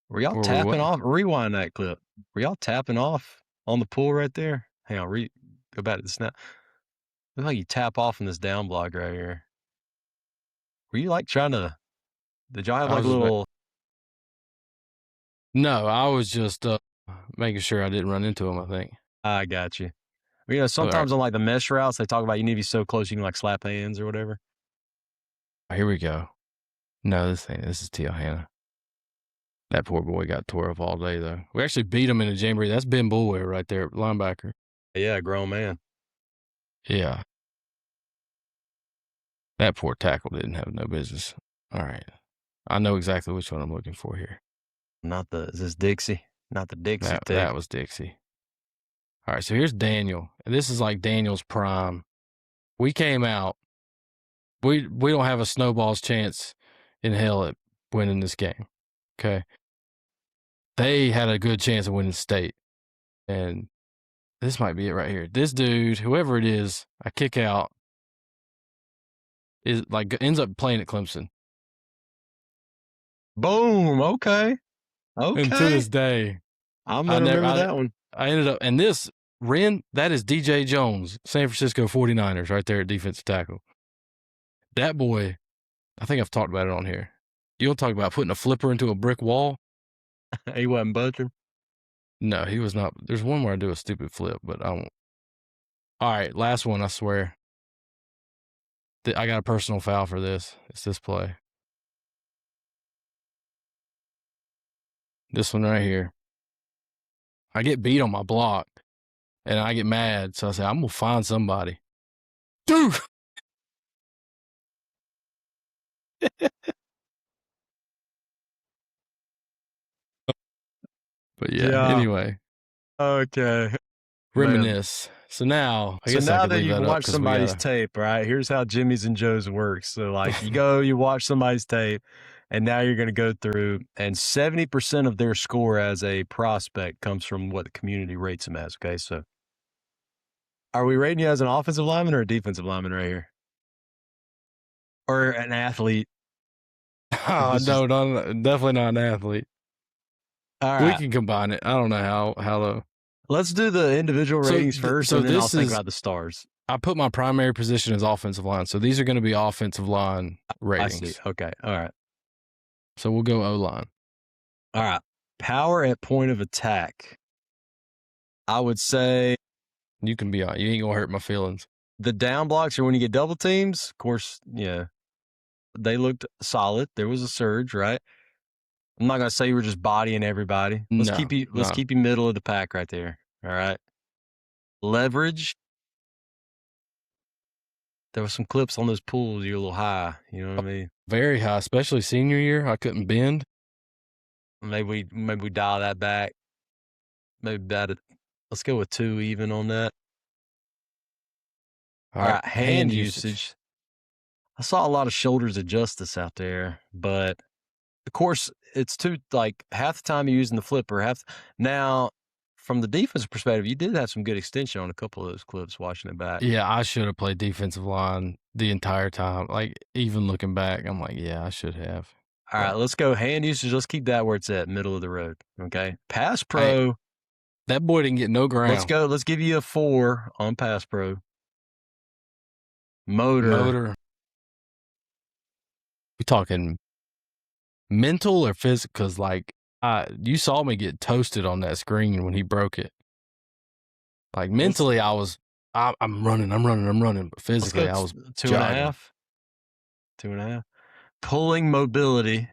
Were y'all Were we tapping what? off? Rewind that clip. Were y'all tapping off on the pool right there? Hang on, go back to the snap. Look like you tap off in this down block right here. Were you like trying to? Did y'all have I like a was just little? No, I was just making sure I didn't run into him, I think. I got you. You know, sometimes on like the mesh routes, they talk about you need to be so close you can like slap hands or whatever. Here we go. No, this is T.L. Hannah. That poor boy got tore up all day, though. We actually beat him in the jamboree. That's Ben Bullware right there, linebacker. Yeah, grown man. Yeah. That poor tackle didn't have no business. All right. I know exactly which one I'm looking for here. Not the. Is this Dixie? Not the Dixie tape. That was Dixie. All right, so here's Daniel. And this is like Daniel's prime. We came out. We don't have a snowball's chance in hell at winning this game. Okay. They had a good chance of winning state. And this might be it right here. This dude, whoever it is, I kick out, is like ends up playing at Clemson. Boom. Okay. And to this day, I'm going to remember that one. I ended up, and this, Ren, that is DJ Jones, San Francisco 49ers, right there at defensive tackle. That boy, I think I've talked about it on here. You don't talk about putting a flipper into a brick wall? He wasn't budging? No, he was not. There's one where I do a stupid flip, but I won't. All right, last one, I swear. I got a personal foul for this. It's this play. This one right here. I get beat on my block, and I get mad, so I say, I'm going to find somebody. Dude! But yeah, anyway. Okay. Reminisce. So now, I guess I could leave you that can up watch somebody's tape, right? Here's how Jimmy's and Joe's works. So, like, you watch somebody's tape, and now you're going to go through, and 70% of their score as a prospect comes from what the community rates them as. Okay, so are we rating you as an offensive lineman or a defensive lineman right here, or an athlete? Oh, no, definitely not an athlete. All right, we can combine it. I don't know how though. Let's do the individual ratings first, and then I'll think about the stars. I put my primary position as offensive line, so these are going to be offensive line ratings. I see. Okay, all right. So we'll go O-line. All right. Power at point of attack. I would say you can be on. You ain't gonna hurt my feelings. The down blocks are when you get double teams. Of course, yeah, they looked solid. There was a surge, right? I'm not gonna say you were just bodying everybody. Let's keep you middle of the pack right there. All right. Leverage. There were some clips on those pulls. You're a little high. You know what I mean? Very high, especially senior year. I couldn't bend. Maybe we dial that back. Let's go with 2 even on that. All right. Hand usage. I saw a lot of shoulders of justice out there, but of course it's half the time you're using the flipper. Now, from the defensive perspective, you did have some good extension on a couple of those clips watching it back. Yeah, I should have played defensive line the entire time. Like, even looking back, I'm like, yeah, I should have. All right, let's go hand usage. Let's keep that where it's at, middle of the road. Okay. Pass pro. Hey, that boy didn't get no ground. Let's go. Let's give you a 4 on pass pro. Motor. We talking mental or physical? Because, like, you saw me get toasted on that screen when he broke it. Like, mentally, I'm running. But physically, I was 2.5. 2.5. Pulling mobility.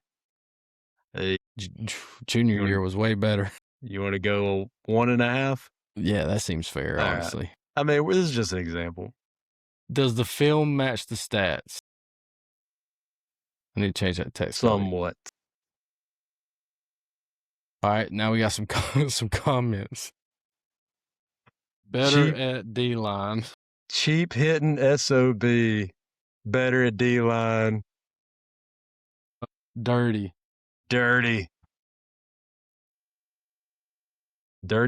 Junior year was way better. You want to go 1.5? Yeah, that seems fair, honestly. Right. I mean, this is just an example. Does the film match the stats? I need to change that text. Somewhat. All right, now we got some comments. Better at D-line. Cheap hitting SOB. Better at D-line. Dirty. Dirty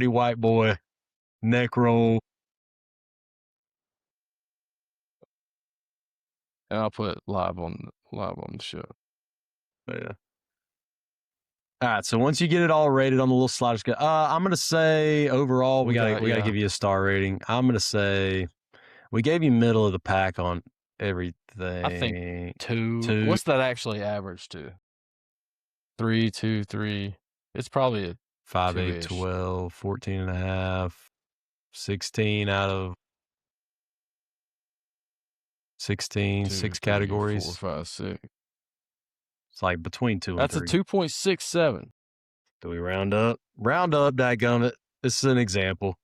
white boy. Neck roll. And I'll put live on the show. Yeah. All right, so once you get it all rated on the little sliders, I'm gonna say overall we gotta give you a star rating. I'm gonna say we gave you middle of the pack on everything. I think 2. What's that actually average to? 3, 2, 3. It's probably a 5, 8, 12, 14.5, 16 out of 16, 6 categories. 4, 5, 6. It's like between 2 and 3. That's a 2.67. Do we round up? Round up, dadgummit. This is an example.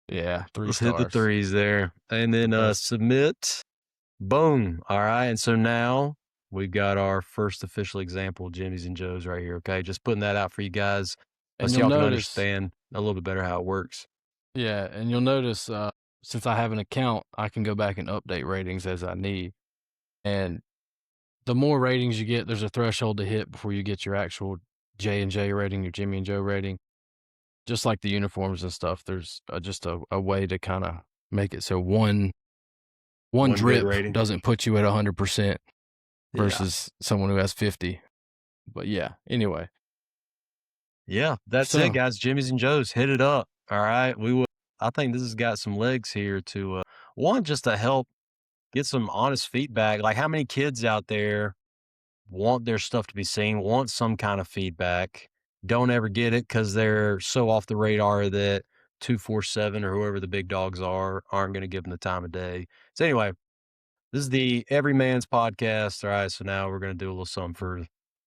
Yeah, 3 Let's stars. hit the 3s there. And then submit. Boom. All right. And so now we've got our first official example, Jimmy's and Joe's right here. Okay. Just putting that out for you guys. And so you'll y'all can notice, understand a little bit better how it works. yeah, and you'll notice, since I have an account, I can go back and update ratings as I need. And the more ratings you get, there's a threshold to hit before you get your actual J&J rating, your Jimmy and Joe rating. Just like the uniforms and stuff, there's just a way to kind of make it so one One good drip rating. doesn't put you at 100% Yeah. versus someone who has 50. But yeah, anyway. Yeah, that's So- it, guys. Jimmy's and Joe's, hit it up. All right. I think this has got some legs here to, one, just to help get some honest feedback. Like, how many kids out there want their stuff to be seen, want some kind of feedback, don't ever get it because they're so off the radar that 247 or whoever the big dogs aren't going to give them the time of day. So anyway, this is the Everyman's podcast. All right, so now we're going to do a little something for,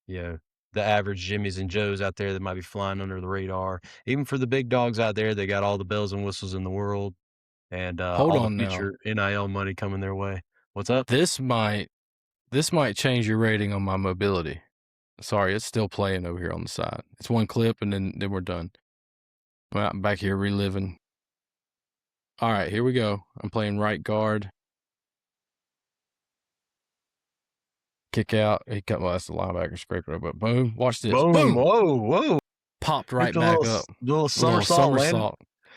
the average Jimmys and Joes out there that might be flying under the radar. Even for the big dogs out there, they got all the bells and whistles in the world and Hold all the on now. future NIL money coming their way. What's up? This might change your rating on my mobility. Sorry, it's still playing over here on the side. It's one clip and then we're done. Well, I'm back here reliving. All right, here we go. I'm playing right guard. Kick out. He cut, well, that's the linebacker scraper, but boom. Watch this. Boom. Whoa. Popped right Hit the back little, up. Little somersault, landing.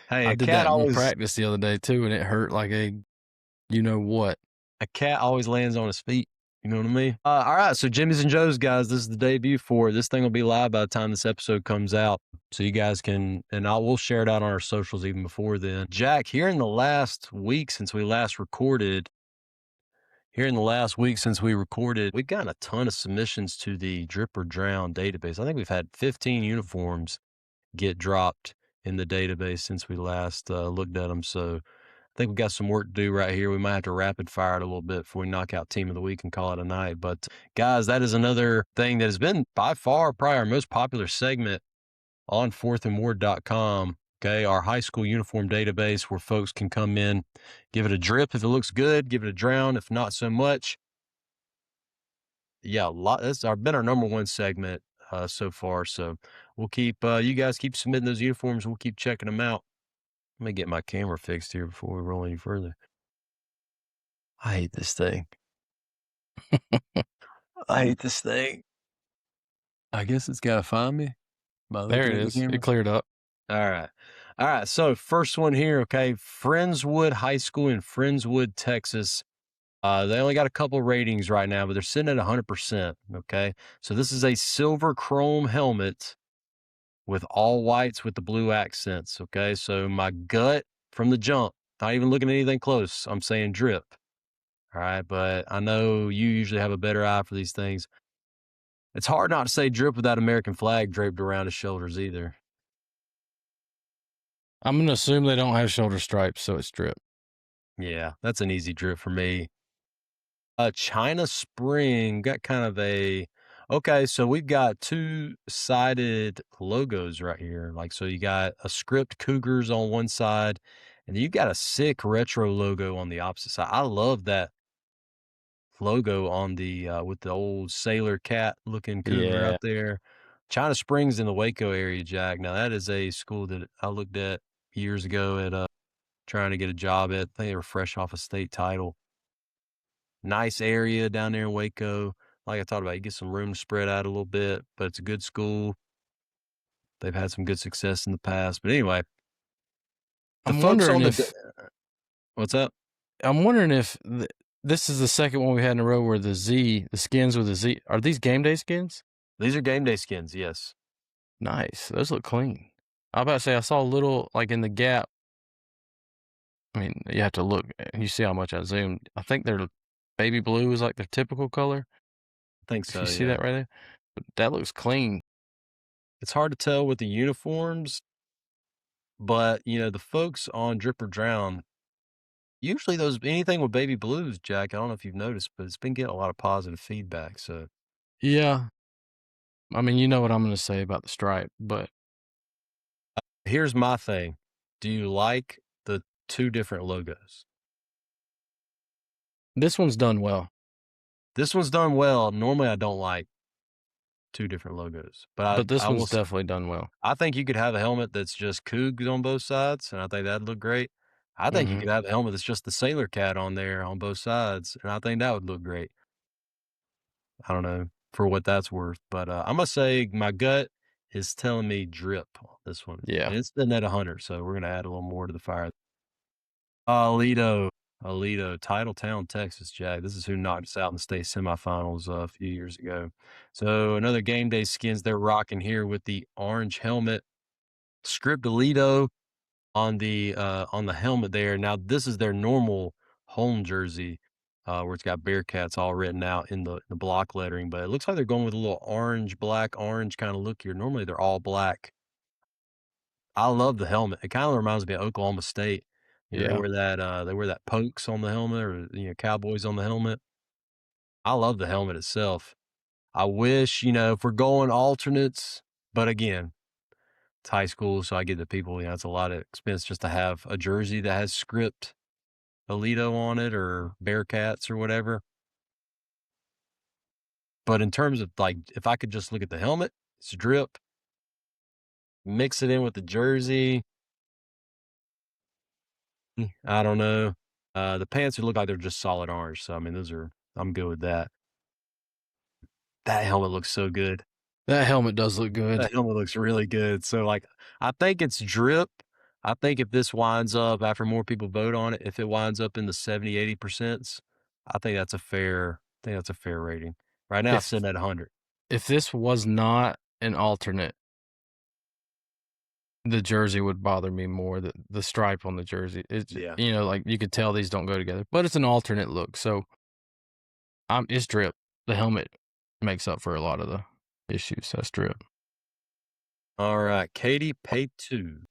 Hey, I a did cat that in always practice the other day too, and it hurt like you know what. a cat always lands on his feet. You know what I mean? All right, so Jimmy's and Joe's, guys, this is the debut for it. This thing will be live by the time this episode comes out, so you guys can, and we'll share it out on our socials even before then. Jack, here in the last week since we recorded, we've gotten a ton of submissions to the Drip or Drown database. I think we've had 15 uniforms get dropped in the database since we last looked at them. So I think we've got some work to do right here. We might have to rapid fire it a little bit before we knock out Team of the Week and call it a night. But guys, that is another thing that has been by far probably our most popular segment on fourthandward.com. Okay, our high school uniform database where folks can come in, give it a drip if it looks good, give it a drown if not so much. Yeah, that's been our number one segment so far. So we'll keep, you guys keep submitting those uniforms. We'll keep checking them out. Let me get my camera fixed here before we roll any further. I hate this thing. I hate this thing. I guess it's got to find me. There it is. It cleared up. All right. So first one here. Okay. Friendswood High School in Friendswood, Texas. They only got a couple ratings right now, but they're sitting at 100%. Okay. So this is a silver chrome helmet with all whites with the blue accents. Okay. So my gut from the jump, not even looking at anything close, I'm saying drip. All right. But I know you usually have a better eye for these things. It's hard not to say drip without American flag draped around his shoulders either. I'm going to assume they don't have shoulder stripes, so it's drip. Yeah, that's an easy drip for me. China Spring got kind of okay, so we've got two-sided logos right here. Like, so you got a script Cougars on one side, and you've got a sick retro logo on the opposite side. I love that logo on the with the old sailor cat looking cougar out there. China Springs in the Waco area, Jack. Now that is a school that I looked at years ago at trying to get a job at. I think they were fresh off a state title. Nice area down there in Waco. Like I talked about, you get some room to spread out a little bit, but it's a good school. They've had some good success in the past. But anyway, I'm wondering if what's up? I'm wondering if this is the second one we had in a row where the skins with the Z, are these game day skins? These are game day skins, yes. Nice. Those look clean. I was about to say, I saw a little, like in the gap. I mean, you have to look, and you see how much I zoomed. I think their baby blue is like their typical color. I think so, you see that right there? But that looks clean. It's hard to tell with the uniforms, but, the folks on Drip or Drown, usually anything with baby blues, Jack, I don't know if you've noticed, but it's been getting a lot of positive feedback. So, yeah. I mean, you know what I'm going to say about the stripe, but here's my thing. Do you like the two different logos? This one's done well. This one's done well. Normally I don't like. 2 different logos. But But this I will one's definitely done well. I think you could have a helmet that's just Cougs on both sides, and I think that'd look great. I think you Mhm. could have a helmet that's just the Sailor Cat on there on both sides, and I think that would look great. I don't know for what that's worth, but I'm gonna say my gut is telling me drip on this one, Yeah. and it's sitting at 100, so we're gonna add a little more to the fire. Alito, Titletown, Texas, Jack. This is who knocked us out in the state semifinals a few years ago. So another game day skins they're rocking here with the orange helmet, script Alito on the helmet there. Now this is their normal home jersey, where it's got Bearcats all written out in the block lettering, but it looks like they're going with a little orange, black, orange kind of look here. Normally they're all black. I love the helmet. It kind of reminds me of Oklahoma State. You know, Yeah. they wear that pokes on the helmet or Cowboys on the helmet. I love the helmet itself. I wish, if we're going alternates, but again, it's high school, so I get the people, it's a lot of expense just to have a jersey that has script Alito on it or Bearcats or whatever. But in terms of if I could just look at the helmet, it's drip, mix it in with the jersey. I don't know. The pants would look like they're just solid orange. So, I mean, I'm good with that. That helmet looks so good. That helmet does look good. That helmet looks really good. So, I think it's drip. I think if this winds up after more people vote on it, if it winds up in the 70, 80%, I think that's a fair rating. Right now, it's If sitting at 100. if this was not an alternate, the jersey would bother me more. The stripe on the jersey, it's Yeah. like you could tell these don't go together. But it's an alternate look, so it's drip. The helmet makes up for a lot of the issues. That's drip. All right, Katy Pay2.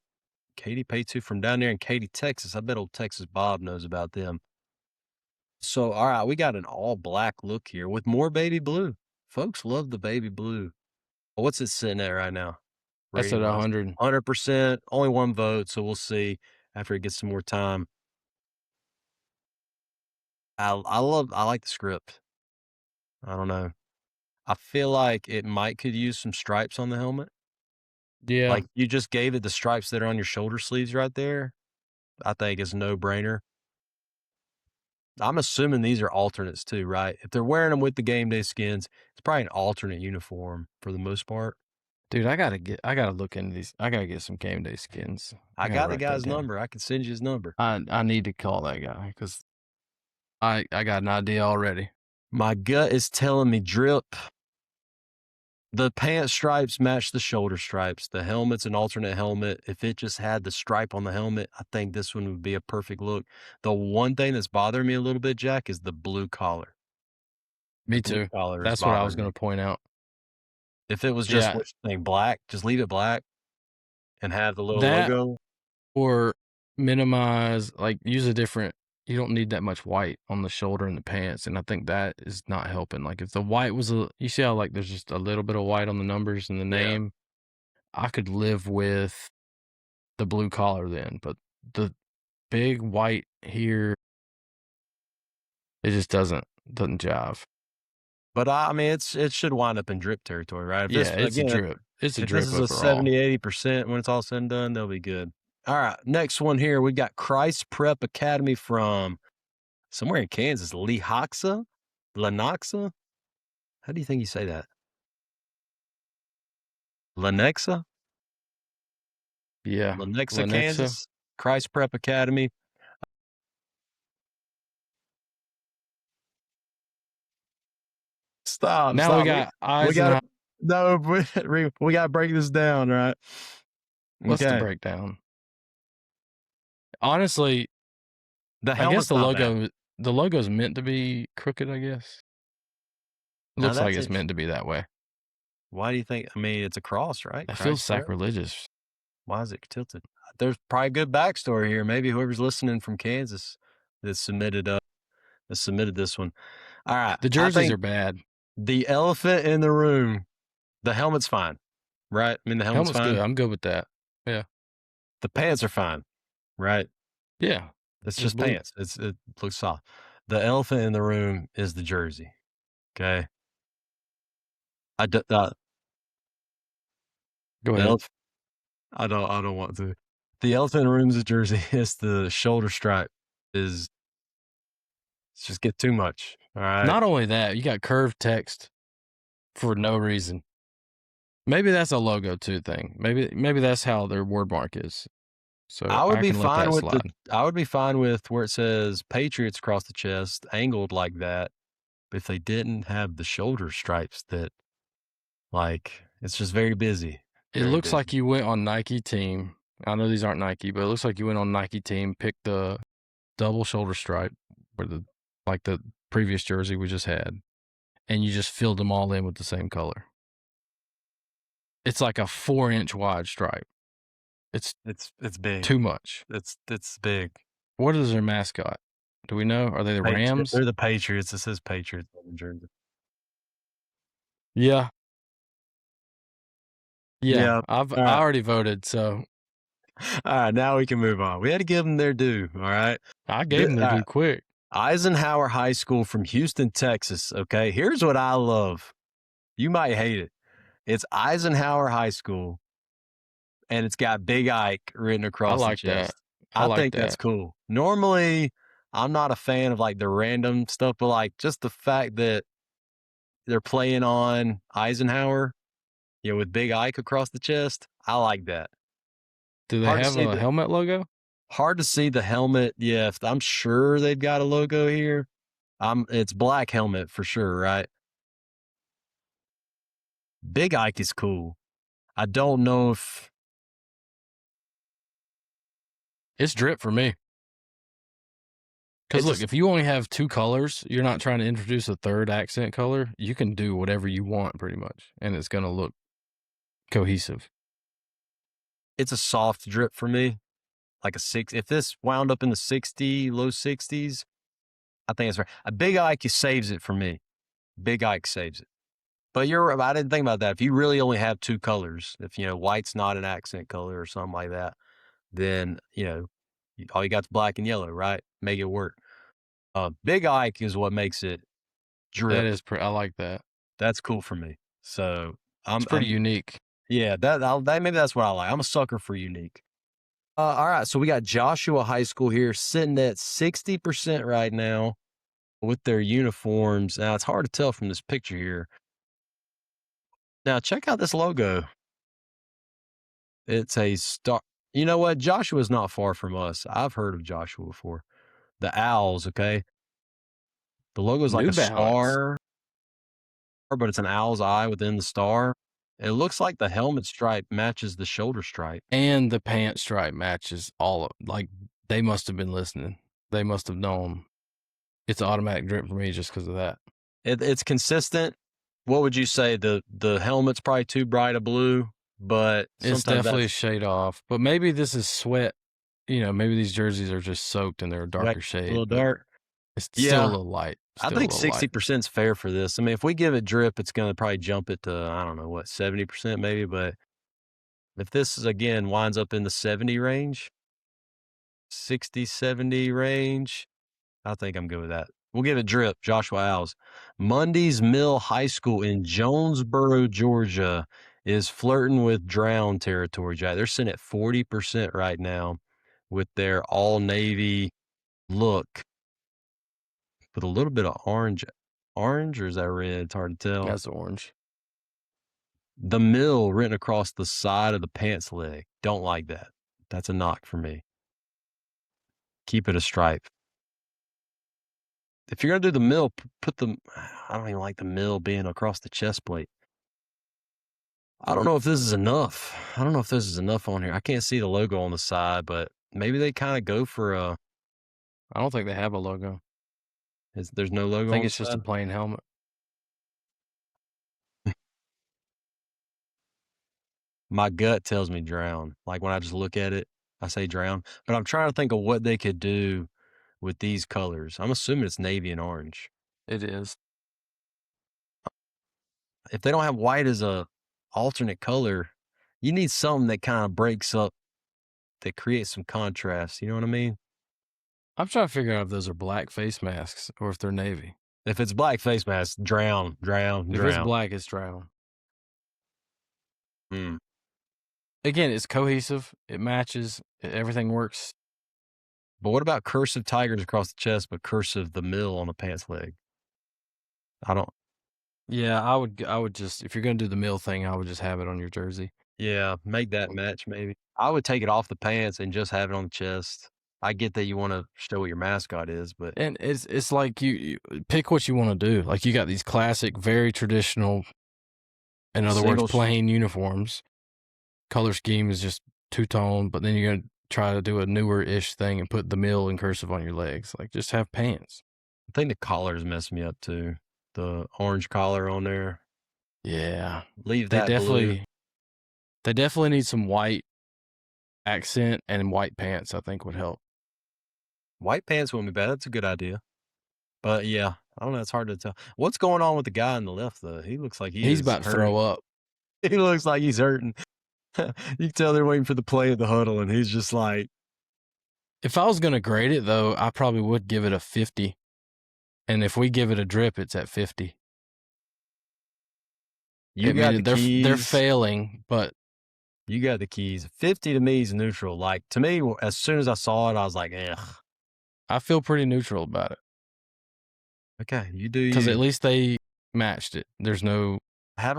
Katy Pay2 from down there in Katy, Texas. I bet old Texas Bob knows about them. So, all right, we got an all black look here with more baby blue. Folks love the baby blue. What's it sitting at right now? That's at 100. 100%. Only one vote, so we'll see after it gets some more time. I like the script. I don't know. I feel like it could use some stripes on the helmet. Yeah. Like you just gave it the stripes that are on your shoulder sleeves right there. I think it's a no-brainer. I'm assuming these are alternates too, right? If they're wearing them with the game day skins, it's probably an alternate uniform for the most part. Dude, I gotta look into these. I gotta get some game day skins. I gotta got the write that guy's down. number. I can send you his number. I need to call that guy because I got an idea already. My gut is telling me drip. The pant stripes match the shoulder stripes. The helmet's an alternate helmet. If it just had the stripe on the helmet, I think this one would be a perfect look. The one thing that's bothering me a little bit, Jack, is the blue collar. Me Blue too. collar is That's what I was bothering me. going to point out. If it was just Yeah. black, just leave it black and have the little That logo. or minimize, use a different. You don't need that much white on the shoulder and the pants, and I think that is not helping. Like if the white was you see how there's just a little bit of white on the numbers and the name. I could live with the blue collar then, but the big white here, it just doesn't jive. But I mean, it should wind up in drip territory, right? If Yeah, it's a again, drip. It's a if this drip is a overall. 70, 80% when it's all said and done, they'll be good. All right, next one here. We got Christ Prep Academy from somewhere in Kansas, Lehoxa? Lenoxa? How do you think you say that? Lenexa? Yeah. Lenexa, Lenexa. Kansas? Christ Prep Academy. Stop. Now stop. we got eyes we got and no, we got to break this down, right? What's the Okay. breakdown? Honestly, The I guess helmet's not bad. the logo's meant to be crooked, I guess. It Now looks like that's it's it. meant to be that way. Why do you think? I mean, it's a cross, right? That feels Christ Prep? sacrilegious. Why is it tilted? There's probably a good backstory here. Maybe whoever's listening from Kansas that submitted this one. All right. The jerseys are bad. The elephant in the room, the helmet's fine, right? I mean, the helmet's fine. Good. I'm good with that. Yeah. The pants are fine, right? Yeah. It's just pants. It looks soft. The elephant in the room is the jersey. Okay. Go The ahead. I don't want to. The elephant in the room's jersey is the shoulder stripe is it's just get too much. All right. Not only that, you got curved text for no reason. Maybe that's a logo too thing. Maybe that's how their word mark is. So I would be can let fine that with slide. I would be fine with where it says Patriots across the chest, angled like that. But if they didn't have the shoulder stripes that like it's just very busy. It Very looks busy. like you went on Nike team. I know these aren't Nike, but it looks like you went on Nike team, picked the double shoulder stripe or the previous jersey we just had, and you just filled them all in with the same color. It's like a 4-inch wide stripe. It's big. too much. It's big. What is their mascot? Do we know? Are they the Rams? They're the Patriots. It says Patriots on the jersey. Yeah. Yeah. I already voted, so All right, now we can move on. We had to give them their due. All right. I gave them their due quick. Eisenhower High School from Houston, Texas. Okay. Here's what I love. You might hate it. It's Eisenhower High School, and it's got Big Ike written across the chest. I think that's cool. Normally, I'm not a fan of like the random stuff, but like just the fact that they're playing on Eisenhower, with Big Ike across the chest, I like that. Do they have a helmet logo? Hard to see the helmet. Yeah, I'm sure they've got a logo here. It's black helmet for sure, right? Big Ike is cool. I don't know if it's drip for me. Because look, if you only have 2 colors, you're not trying to introduce a third accent color. You can do whatever you want pretty much, and it's going to look cohesive. It's a soft drip for me. Like a 6. If this wound up in the low 60s, I think it's right. A Big Ike saves it for me. Big Ike saves it. But I didn't think about that. If you really only have 2 colors, if white's not an accent color or something like that, then all you got is black and yellow, right? Make it work. Big Ike is what makes it drip. That is I like that. That's cool for me. So it's pretty unique. Yeah, maybe that's what I like. I'm a sucker for unique. All right, so we got Joshua High School here sitting at 60% right now with their uniforms. Now, it's hard to tell from this picture here. Now, check out this logo. It's a star. You know what? Joshua's not far from us. I've heard of Joshua before. The Owls, okay? The logo is like a star, but it's an owl's eye within the star. It looks like the helmet stripe matches the shoulder stripe. And the pant stripe matches all of like they must have been listening. They must have known. It's an automatic drip for me just because of that. It's consistent. What would you say? The helmet's probably too bright a blue, but it's definitely a shade off. But maybe this is sweat. Maybe these jerseys are just soaked and they're a darker shade. A little dark. It's still a little light. I think 60% is fair for this. I mean, if we give it drip, it's going to probably jump it to, I don't know, what, 70% maybe. But if this is, again, winds up in the 70 range, 60, 70 range, I think I'm good with that. We'll give it drip, Joshua Owls. Mundy's Mill High School in Jonesboro, Georgia is flirting with drown territory, Jack. They're sitting at 40% right now with their all-navy look. With a little bit of orange, or is that red? It's hard to tell. That's orange. The mill written across the side of the pants leg. Don't like that. That's a knock for me. Keep it a stripe. If you're going to do the mill, I don't even like the mill being across the chest plate. I don't know if this is enough. I don't know if this is enough on here. I can't see the logo on the side, but maybe they kind of go for a... I don't think they have a logo. There's no logo. I think it's just a plain helmet. My gut tells me drown. Like when I just look at it, I say drown. But I'm trying to think of what they could do with these colors. I'm assuming it's navy and orange. It is. If they don't have white as a alternate color, you need something that kind of breaks up, that creates some contrast. You know what I mean? I'm trying to figure out if those are black face masks or if they're navy. If it's black face mask, drown. If it's black, it's drown. again, it's cohesive. It matches. Everything works. But what about cursive tigers across the chest, but cursive the mill on the pants leg? I don't. Yeah, I would just, if you're gonna do the mill thing, I would just have it on your jersey. Yeah, make that match maybe. I would take it off the pants and just have it on the chest. I get that you want to show what your mascot is, but And it's like you pick what you want to do. Like you got these classic, very traditional, in other words, Singles- plain uniforms. Color scheme is just two-tone, but then you're gonna try to do a newer-ish thing and put the mill and cursive on your legs. Like just have pants. I think the collars messed me up too. The orange collar on there. Yeah, Leave they that blue. definitely need some white accent, and white pants I think would help. White pants wouldn't be bad. That's a good idea. But yeah, I don't know. It's hard to tell. What's going on with the guy on the left though? He looks like He's about to throw up. He looks like he's hurting. You can tell they're waiting for the play of the huddle, and he's just like, If I was gonna grade it though, I probably would give it a 50. And if we give it a drip, it's at 50. you got the keys. They're failing, but You got the keys. 50 to me is neutral. Like, to me, as soon as I saw it, I was like, ugh. I feel pretty neutral about it. Okay, you do you. Because at least they matched it. There's no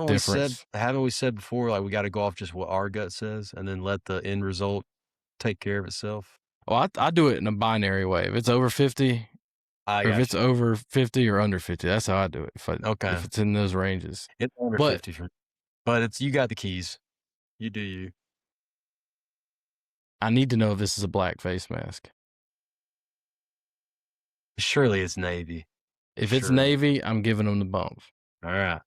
difference. Haven't we said before, like, we got to go off just what our gut says and then let the end result take care of itself? Well, I do it in a binary way. If it's over 50, or if it's over 50 or under 50, that's how I do it. If it's in those ranges. It's under 50 for me. But you got the keys. You do you. I need to know if this is a black face mask. Surely it's Navy. If it's Navy, I'm giving them the bump. All right.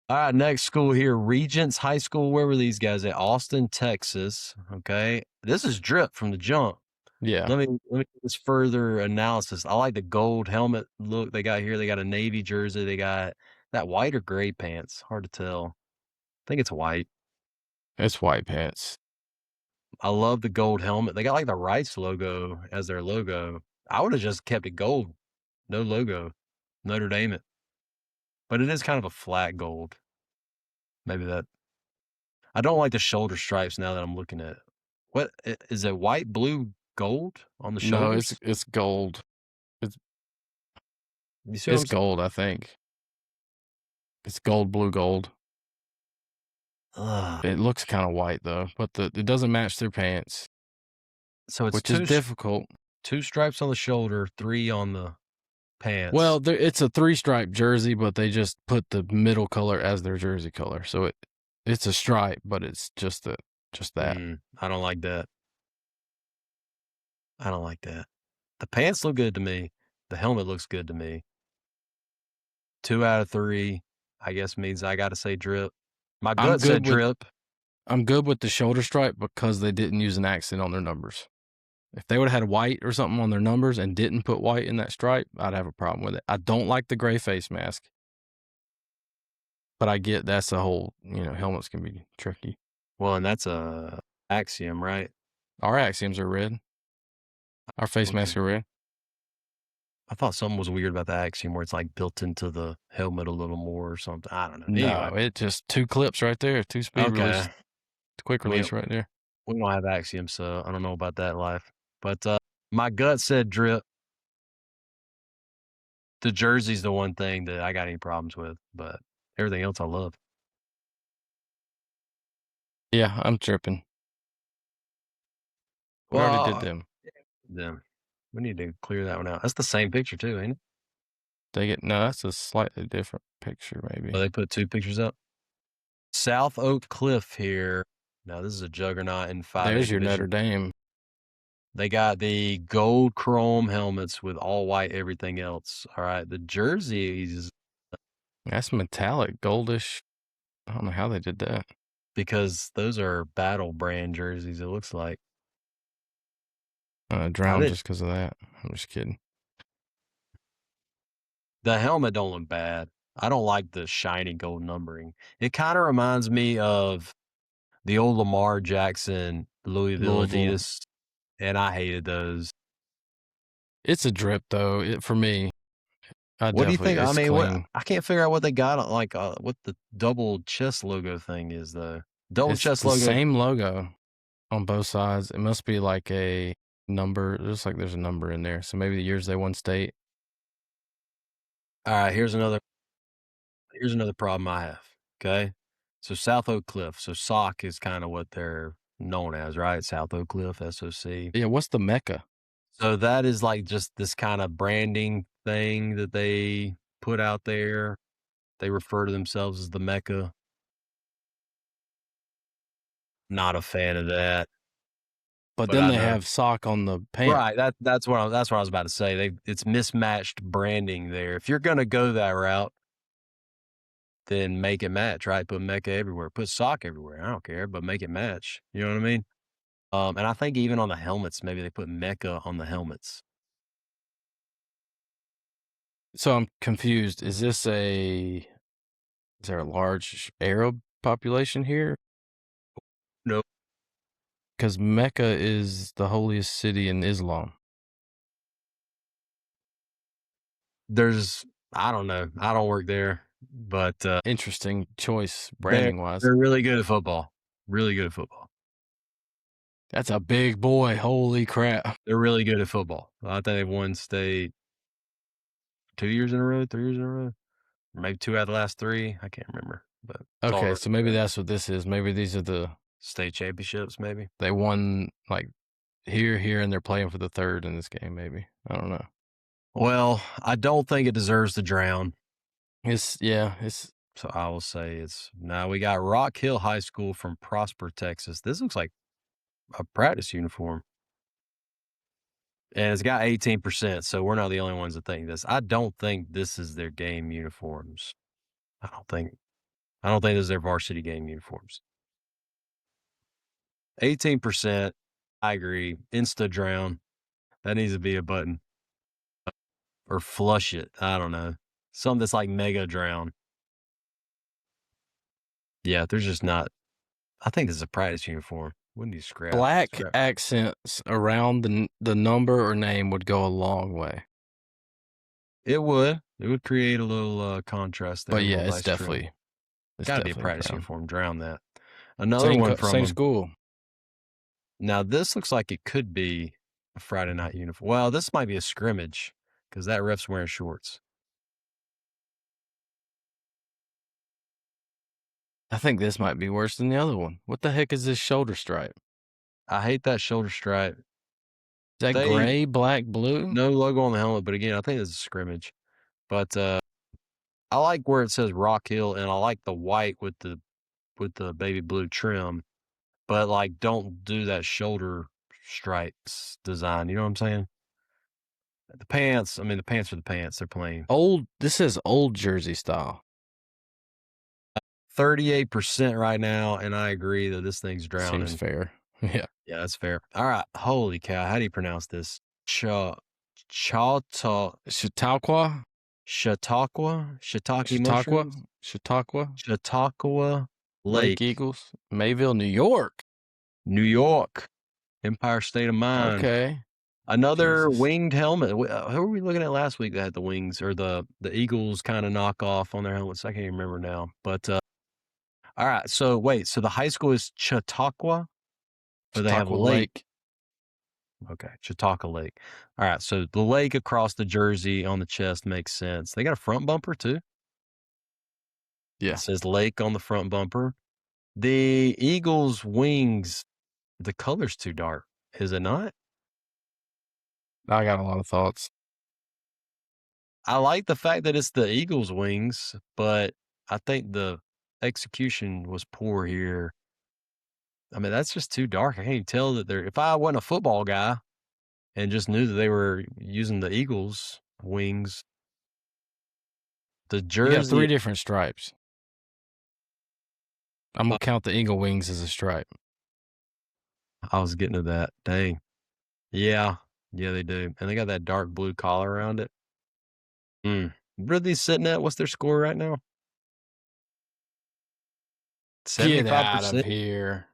All right, next school here, Regents High School. Where were these guys at? Austin, Texas. Okay. This is drip from the jump. Yeah. Let me do this further analysis. I like the gold helmet look they got here. They got a Navy jersey. They got that white or gray pants. Hard to tell. I think it's white. It's white pants. I love the gold helmet. They got like the Rice logo as their logo. I would have just kept it gold. No logo. Notre Dame it. But it is kind of a flat gold. Maybe that. I don't like the shoulder stripes now that I'm looking at it. What is it? White, blue, gold on the shoulders? No, it's gold. It's gold, I think. It's gold, blue, gold. It looks kind of white though, but it doesn't match their pants. So it's which is difficult. 2 stripes on the shoulder, 3 on the pants. Well, it's a 3-stripe jersey, but they just put the middle color as their jersey color. So it's a stripe, but it's just that. I don't like that. I don't like that. The pants look good to me. The helmet looks good to me. 2 out of 3, I guess, means I got to say drip. My gut said drip. I'm good with the shoulder stripe because they didn't use an accent on their numbers. If they would have had white or something on their numbers and didn't put white in that stripe, I'd have a problem with it. I don't like the gray face mask. But I get that's a whole, helmets can be tricky. Well, and that's a axiom, right? Our axioms are red. Our face masks are red. I thought something was weird about the axiom where it's like built into the helmet a little more or something. I don't know. No, anyway. it just 2 clips right there, 2 speed release, quick release right there. We don't have axioms, so I don't know about that life. But my gut said drip. The jersey's the one thing that I got any problems with, but everything else I love. Yeah, I'm tripping. We already did them. We need to clear that one out. That's the same picture too, ain't it? No, that's a slightly different picture, maybe. Oh, they put 2 pictures up. South Oak Cliff here. Now this is a juggernaut in 5. There's your Notre Dame. They got the gold chrome helmets with all white everything else. All right, the jerseys. That's metallic, goldish. I don't know how they did that. Because those are battle brand jerseys, it looks like. Drowned just because of that. I'm just kidding. The helmet don't look bad. I don't like the shiny gold numbering. It kind of reminds me of the old Lamar Jackson Louisville Adidas, and I hated those. It's a drip though. For me, what do you think? I mean, I can't figure out what they got. Like what the double chest logo thing is though. Double It's chest the logo. same logo on both sides. It must be like a number. Looks like there's a number in there. So maybe the years they won state. All right, here's another problem I have. Okay. So South Oak Cliff. So SOC is kind of what they're known as, right? South Oak Cliff, SOC. Yeah, what's the Mecca? So that is like just this kind of branding thing that they put out there. They refer to themselves as the Mecca. Not a fan of that. But But then I they know. have sock on the pants. Right. That's what I was about to say. It's mismatched branding there. If you're gonna go that route, then make it match, right? Put Mecca everywhere. Put sock everywhere. I don't care, but make it match. You know what I mean? And I think even on the helmets, maybe they put Mecca on the helmets. So I'm confused. Is there a large Arab population here? Nope. Because Mecca is the holiest city in Islam. I don't know. I don't work there, but Interesting choice branding wise. they're really good at football. Really good at football. That's a big boy. Holy crap. They're really good at football. I think they've won state 2 years in a row, 3 years in a row, or maybe 2 out of the last 3. I can't remember, but it's all Okay, so maybe around that's what this is. Maybe these are state championships, maybe. they won like here, and they're playing for the third in this game, maybe. I don't know. Well, I don't think it deserves to drown. It's So I will say now we got Rock Hill High School from Prosper, Texas. This looks like a practice uniform. And it's got 18%, so we're not the only ones that think this. I don't think this is their game uniforms. I don't think this is their varsity game uniforms. 18%. I agree. Insta drown. That needs to be a button. Or flush it. I don't know. Something that's like mega drown. Yeah, there's just not. I think this is a practice uniform. Wouldn't you scrap? black accents around the number or name would go a long way. It would. It would create a little contrast there. But yeah, it's it's definitely got to be a practice brown. uniform. Drown that. Another one from same school. Now this looks like it could be a Friday night uniform. Well, this might be a scrimmage because that ref's wearing shorts. I think this might be worse than the other one. What the heck is this shoulder stripe? I hate that shoulder stripe. Is that gray, black, blue? No logo on the helmet, but again, I think this is a scrimmage. But I like where it says Rock Hill, and I like the white with the baby blue trim. But like, don't do that shoulder stripes design. You know what I'm saying? The pants. I mean, the pants are the pants. They're plain. This is old jersey style. 38% right now, and I agree that this thing's drowning. Seems fair. Yeah. Yeah, that's fair. All right. Holy cow. How do you pronounce this? Chautauqua? Chautauqua? Shiitake mushrooms? Chautauqua Lake Eagles? Mayville, New York. New York. Empire State of Mind. Okay. Another winged helmet. Who were we looking at last week that had the wings or the Eagles kind of knock off on their helmets? I can't even remember now. But all right. So wait. So the high school is Chautauqua? Or they have a lake? Okay. Chautauqua Lake. All right. So the lake across the jersey on the chest makes sense. They got a front bumper too. Yeah. It says lake on the front bumper. The Eagles wings, the color's too dark. Is it not? I got a lot of thoughts. I like the fact that it's the Eagles wings, but I think the execution was poor here. I mean, that's just too dark. I can't even tell that if I wasn't a football guy and just knew that they were using the Eagles wings, the jersey. You got 3 different stripes. I'm going to count the Eagle wings as a stripe. I was getting to that. Dang. Yeah. Yeah, they do. And they got that dark blue collar around it. Where are these sitting at? What's their score right now? 75%. Get out of here.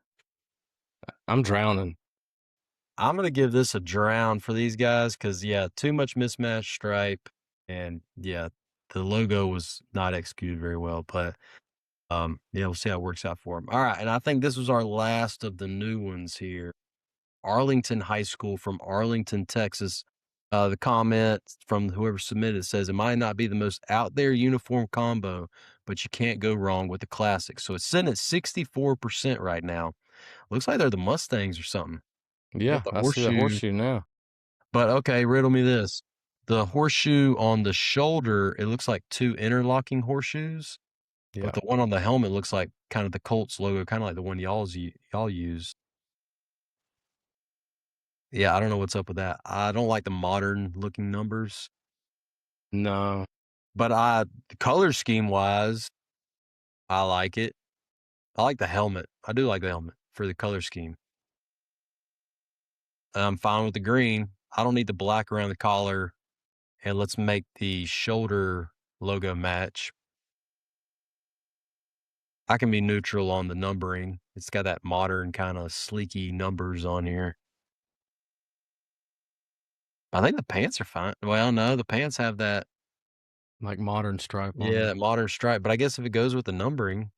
I'm drowning. I'm going to give this a drown for these guys because, yeah, too much mismatched stripe. And, yeah, the logo was not executed very well. But Yeah, we'll see how it works out for them. All right, and I think this was our last of the new ones here. Arlington High School from Arlington, Texas. The comment from whoever submitted says, it might not be the most out there uniform combo, but you can't go wrong with the classic. So it's sitting at 64% right now. Looks like they're the Mustangs or something. Yeah, Got the I see the horseshoe now. But okay, riddle me this. The horseshoe on the shoulder, it looks like two interlocking horseshoes, Yeah. but the one on the helmet looks like kind of the Colts logo, kind of like the one y'all use. Yeah, I don't know what's up with that. I don't like the modern looking numbers, No. but color scheme wise, I like it. I like the helmet. I do like the helmet for the color scheme. I'm fine with the green. I don't need the black around the collar, and let's make the shoulder logo match. I can be neutral on the numbering. It's got that modern kind of sleeky numbers on here. I think the pants are fine. Well, no, the pants have that. Like modern stripe on Yeah, them. that modern stripe. But I guess if it goes with the numbering,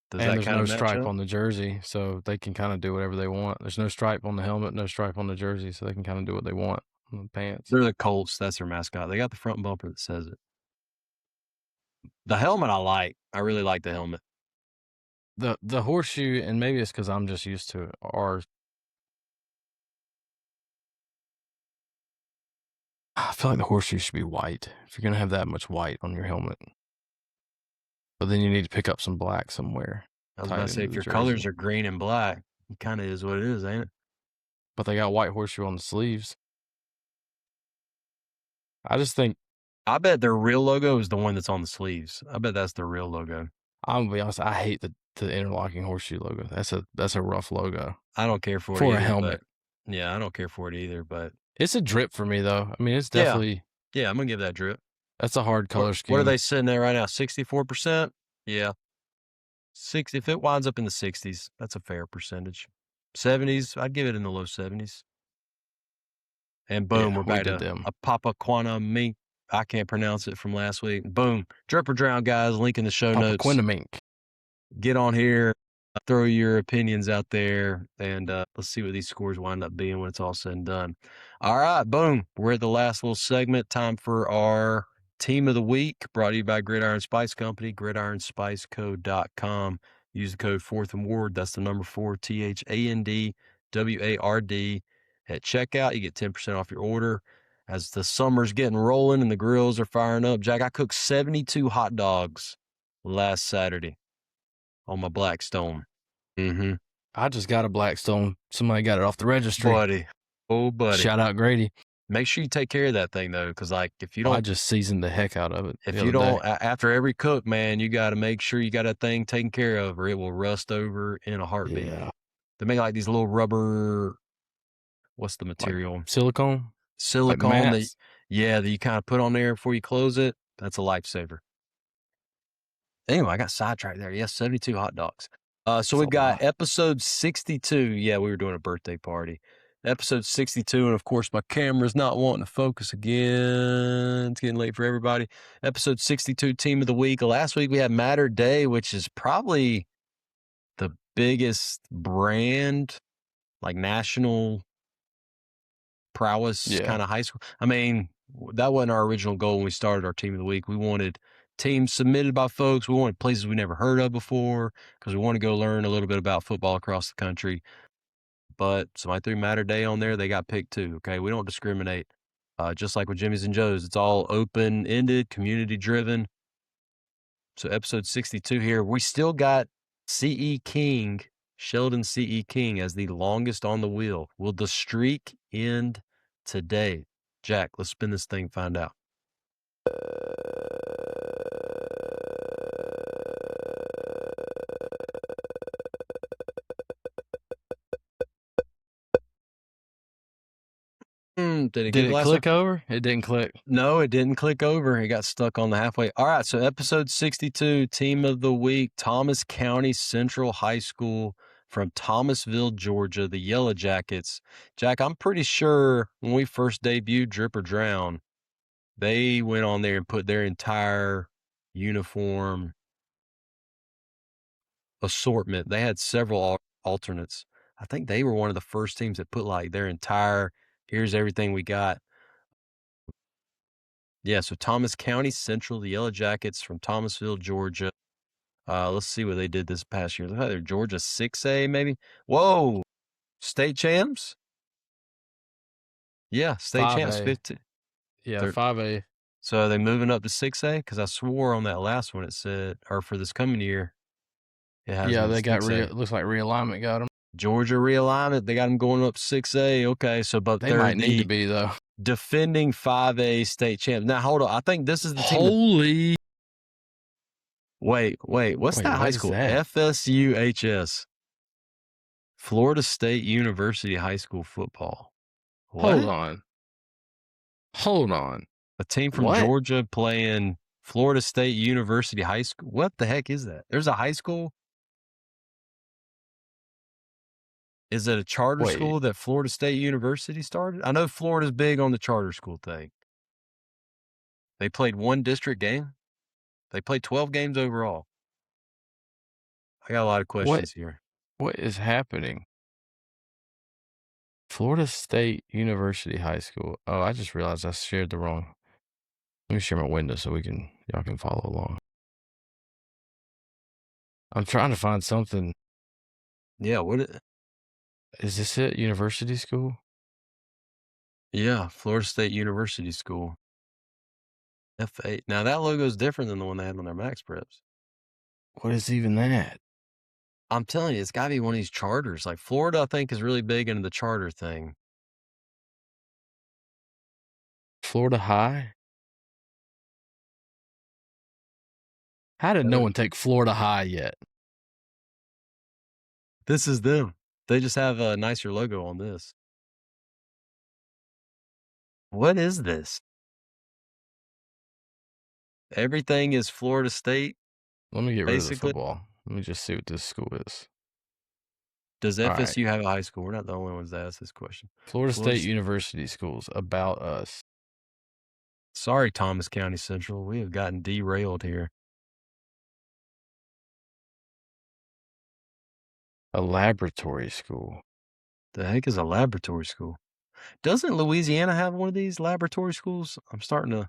does And that there's kind no of match stripe up? on the jersey, so they can kind of do whatever they want. There's no stripe on the helmet, no stripe on the jersey, so they can kind of do what they want on the pants. They're the Colts. That's their mascot. They got the front bumper that says it. The helmet I like. I really like the helmet. The horseshoe, and maybe it's because I'm just used to it, I feel like the horseshoe should be white if you're gonna have that much white on your helmet. But then you need to pick up some black somewhere. I was tied about to say, into if the your jersey. colors are green and black, it kind of is what it is, ain't it? But they got white horseshoe on the sleeves. I just think, I bet their real logo is the one that's on the sleeves. I bet that's their real logo. I'm gonna be honest, I hate the interlocking horseshoe logo. That's a rough logo I don't care for it for either, a helmet. but yeah, I don't care for it either, but It's a drip for me though. I mean, it's yeah. definitely Yeah, I'm gonna give that drip. that's a hard color scheme. What are they sitting at right now? 64%? Yeah. 60. If it winds up in the 60s, that's a fair percentage. 70s, I'd give it in the low 70s. And boom, Yeah, we're we back did to them. a Papa Quana mink. I can't pronounce it from last week. Boom. Drip or drown, guys. Link in the show Papa notes. Quinamink. Get on here, throw your opinions out there, and let's see what these scores wind up being when it's all said and done. All right, boom. We're at the last little segment. Time for our team of the week, brought to you by Gridiron Spice Company, gridironspiceco.com. Use the code 4th and Ward. That's the number 4, THANDWARD. At checkout, you get 10% off your order. As the summer's getting rolling and the grills are firing up, Jack, I cooked 72 hot dogs last Saturday on my Blackstone. Mm-hmm. I just got a Blackstone. Somebody got it off the registry. Buddy. Oh, buddy. Shout out Grady. Make sure you take care of that thing, though, because, like, if you don't... I just seasoned the heck out of it. If you don't, after every cook, man, you got to make sure you got that thing taken care of or it will rust over in a heartbeat. Yeah. They make, like, these little rubber... What's the material? Like silicone? Silicone like that you kind of put on there before you close it. That's a lifesaver. Anyway, I got sidetracked there. Yes, 72 hot dogs. So we've got episode 62. Yeah, we were doing a birthday party. Episode 62, and of course, my camera's not wanting to focus again. It's getting late for everybody. Episode 62, Team of the Week. Last week, we had Matter Day, which is probably the biggest brand, like national prowess kind of high school. I mean, that wasn't our original goal when we started our Team of the Week. We wanted teams submitted by folks. We wanted places we never heard of before because we want to go learn a little bit about football across the country. But somebody threw Matter Day on there. They got picked too. Okay. We don't discriminate. Just like with Jimmy's and Joe's, it's all open-ended, community-driven. So episode 62 here, we still got C.E. King, Sheldon C.E. King as the longest on the wheel. Will the streak end today? Jack, let's spin this thing, find out. Did it click over? It didn't click. No, it didn't click over. It got stuck on the halfway. All right, so episode 62, Team of the Week, Thomas County Central High School from Thomasville, Georgia, the Yellow Jackets. Jack, I'm pretty sure when we first debuted Drip or Drown, they went on there and put their entire uniform assortment. They had several alternates. I think they were one of the first teams that put like their entire, here's everything we got. Yeah, so Thomas County Central, the Yellow Jackets from Thomasville, Georgia. Let's see what they did this past year. Look like they're Georgia 6A, maybe. Whoa, state champs? Yeah, state champs 5A. 15. Yeah, They're- 5A. So are they moving up to 6A? Because I swore on that last one it said, or for this coming year, it has Yeah, them they at got 6A. looks like realignment got them. Georgia realignment, they got them going up 6A. Okay, so but They they're might need to the be though. defending 5A state champs. Now hold on, I think this is the team. Holy! Wait, what's Wait, that high what is school? that? FSUHS, Florida State University High School football. What? Hold on. A team from What? Georgia playing Florida State University High School. What the heck is that? There's a high school. Is it a charter Wait. school that Florida State University started? I know Florida's big on the charter school thing. They played one district game. They played 12 games overall. I got a lot of questions here. What is happening? Florida State University High School. Oh, I just realized I shared the wrong. Let me share my window so y'all can follow along. I'm trying to find something. Yeah, Is this it? University school? Yeah, Florida State University School. F8. Now that logo is different than the one they had on their Max Preps. What is even that? I'm telling you, it's got to be one of these charters. Like Florida, I think, is really big into the charter thing. Florida High? How did no one take Florida High yet? This is them. They just have a nicer logo on this. What is this? Everything is Florida State. Let me get rid of the Basically. football. Let me just see what this school is. Does All right. FSU have a high school? We're not the only ones that ask this question. Florida State University schools, about us. Sorry, Thomas County Central. We have gotten derailed here. A laboratory school. The heck is a laboratory school? Doesn't Louisiana have one of these laboratory schools? I'm starting to,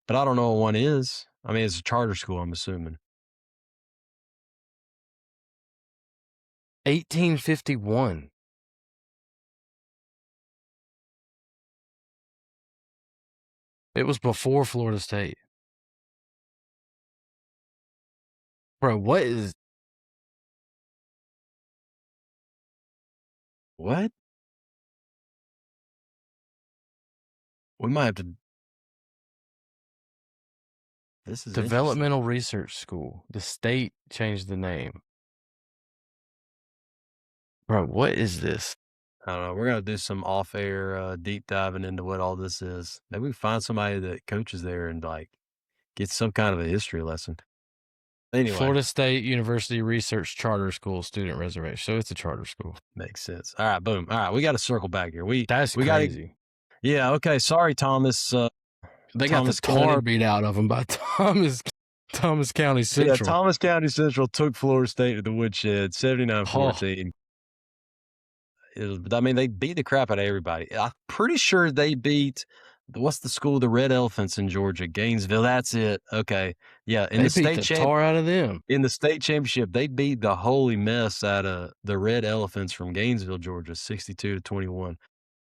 but I don't know what one is. I mean, it's a charter school, I'm assuming. 1851. It was before Florida State. Bro, what is... What? We might have to. This is Developmental Research School. The state changed the name. Bro, what is this? I don't know. We're going to do some off-air deep diving into what all this is. Maybe we find somebody that coaches there and like get some kind of a history lesson. Anyway. Florida State University Research Charter School student reservation. So it's a charter school. Makes sense. All right, boom. All right, we got to circle back here. That's crazy. Yeah, okay. Sorry, Thomas. They got the tar beat out of them by Thomas County Central. Yeah, Thomas County Central took Florida State to the woodshed, 79-14. I mean, they beat the crap out of everybody. I'm pretty sure they beat, what's the school? The Red Elephants in Georgia, Gainesville. That's it. Okay. Yeah. They beat the tar out of them. In the state championship, they beat the holy mess out of the Red Elephants from Gainesville, Georgia, 62-21.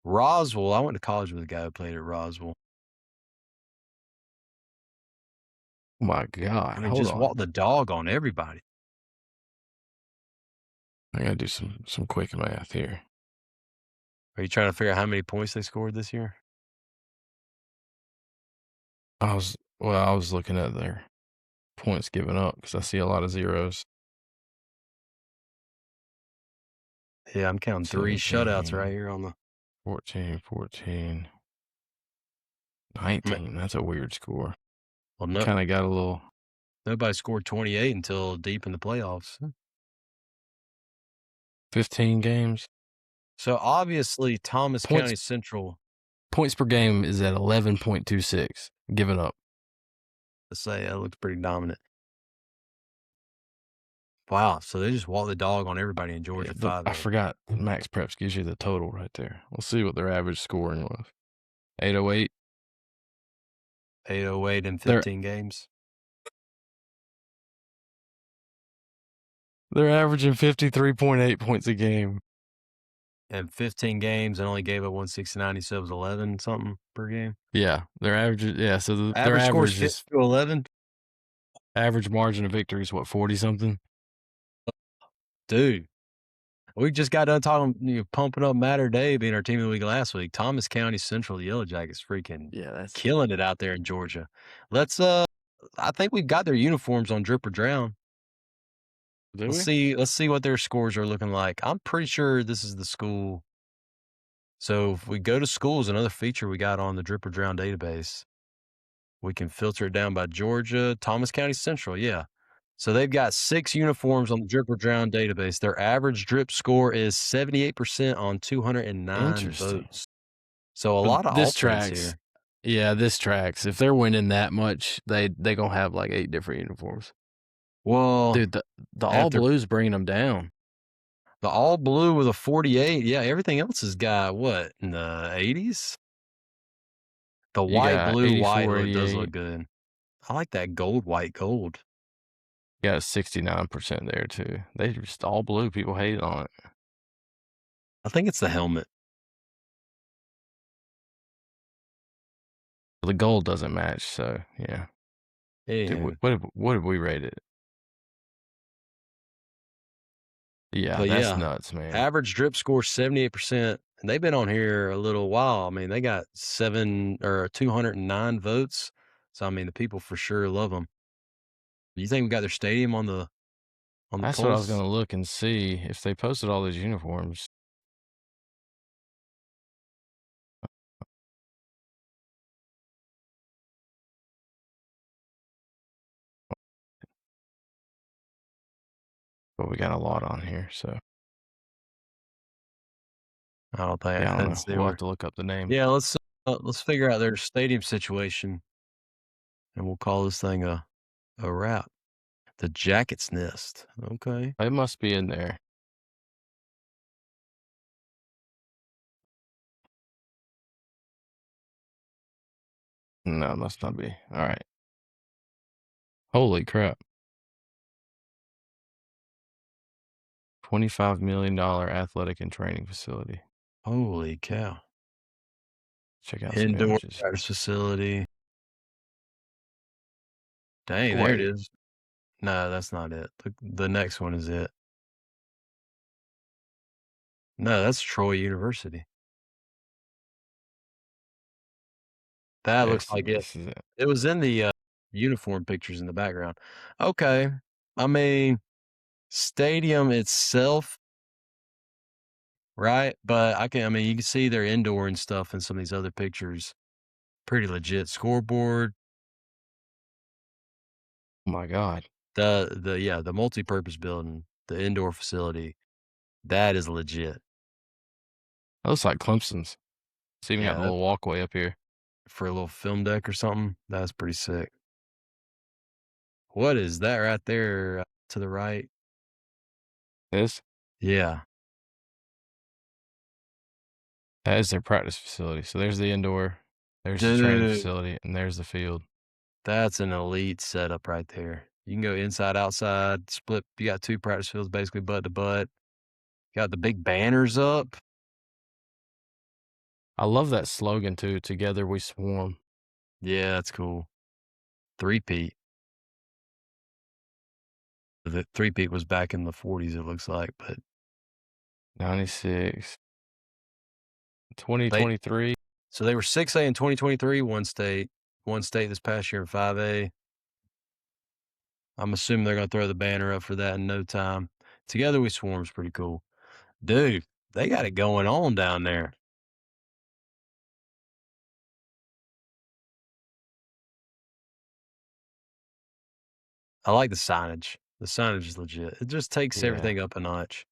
Roswell, I went to college with a guy who played at Roswell. Oh my God. I mean, just walk the dog on everybody. I got to do some quick math here. Are you trying to figure out how many points they scored this year? I was looking at their points given up because I see a lot of zeros. Yeah, I'm counting 3 shutouts right here on the 14, 19. That's a weird score. Well, no, kind of got a little. Nobody scored 28 until deep in the playoffs. 15 games. So obviously, Thomas County Central points per game is at 11.26. Given up. To say that looks pretty dominant. Wow, so they just walk the dog on everybody in Georgia I 5A. forgot Max Preps gives you the total right there. We'll see what their average scoring was. 808. 808 in They're 15 games. they're averaging 53.8 points a game. In 15 games and only gave up 169. He said it was 11 something per game. Yeah, their average. Yeah, so their Average score is average is 50 to 11. average margin of victory is what, 40 something. Dude, we just got done talking, pumping up Matter Day being our team of the week last week. Thomas County Central Yellow Jackets freaking Yeah, that's killing it out there in Georgia. Let's I think we've got their uniforms on Drip or Drown. Do Let's we? see what their scores are looking like. I'm pretty sure this is the school. So if we go to schools, another feature we got on the Drip or Drown database, we can filter it down by Georgia, Thomas County Central. Yeah. So they've got 6 uniforms on the Drip or Drown database. Their average drip score is 78% on 209 Interesting. votes. So a But lot of this alternates tracks. here. Yeah, this tracks. If they're winning that much, they gonna have like 8 different uniforms. Well, Dude, the all after blues bringing them down. the all blue with a 48, yeah, everything else has got what in the 80s? The You white, got blue, white 84, does 88. look good. I like that gold, white, gold. You got 69% there too. They just all blue. People hate on it. I think it's the helmet. The gold doesn't match, so yeah. Anywho. What did we rate it? Yeah, But that's yeah, nuts, man. average drip score 78%, and they've been on here a little while. I mean, they got 209 votes. So I mean, the people for sure love them. Do you think we got their stadium on the That's what I was polls? gonna look and see if they posted all those uniforms. But we got a lot on here, so I don't think yeah, I I don't didn't know. see We'll where. have to look up the name. Yeah, let's figure out their stadium situation, and we'll call this thing a wrap. The Jacket's Nest. Okay. It must be in there. No, it must not be. All right. Holy crap. $25 million athletic and training facility. Holy cow. Check out some Indoor images. practice facility. Dang, there it Wait. is. No, that's not it. The next one is it. No, that's Troy University. That looks like it. This is it. It was in the, uniform pictures in the background. Okay. I mean, stadium itself, right? But I mean, you can see their indoor and stuff in some of these other pictures. Pretty legit. Scoreboard. Oh my God. The multipurpose building, the indoor facility, that is legit. That looks like Clemson's. It's even got Yeah, the that little walkway up here. for a little film deck or something, that's pretty sick. What is that right there, to the right? This? Yeah. That is their practice facility. So there's the indoor, there's the training Dude, facility, and there's the field. that's an elite setup right there. You can go inside, outside, split. You got 2 practice fields basically butt to butt. Got the big banners up. I love that slogan too. Together we swarm. Yeah, that's cool. Three-peat. The three-peat was back in the 40s, it looks like, but 96. they 2023. so they were 6A in 2023, one state this past year in 5A. I'm assuming they're gonna throw the banner up for that in no time. Together We Swarm's pretty cool. Dude, they got it going on down there. I like the signage. The signage is legit. It just takes Yeah. everything up a notch.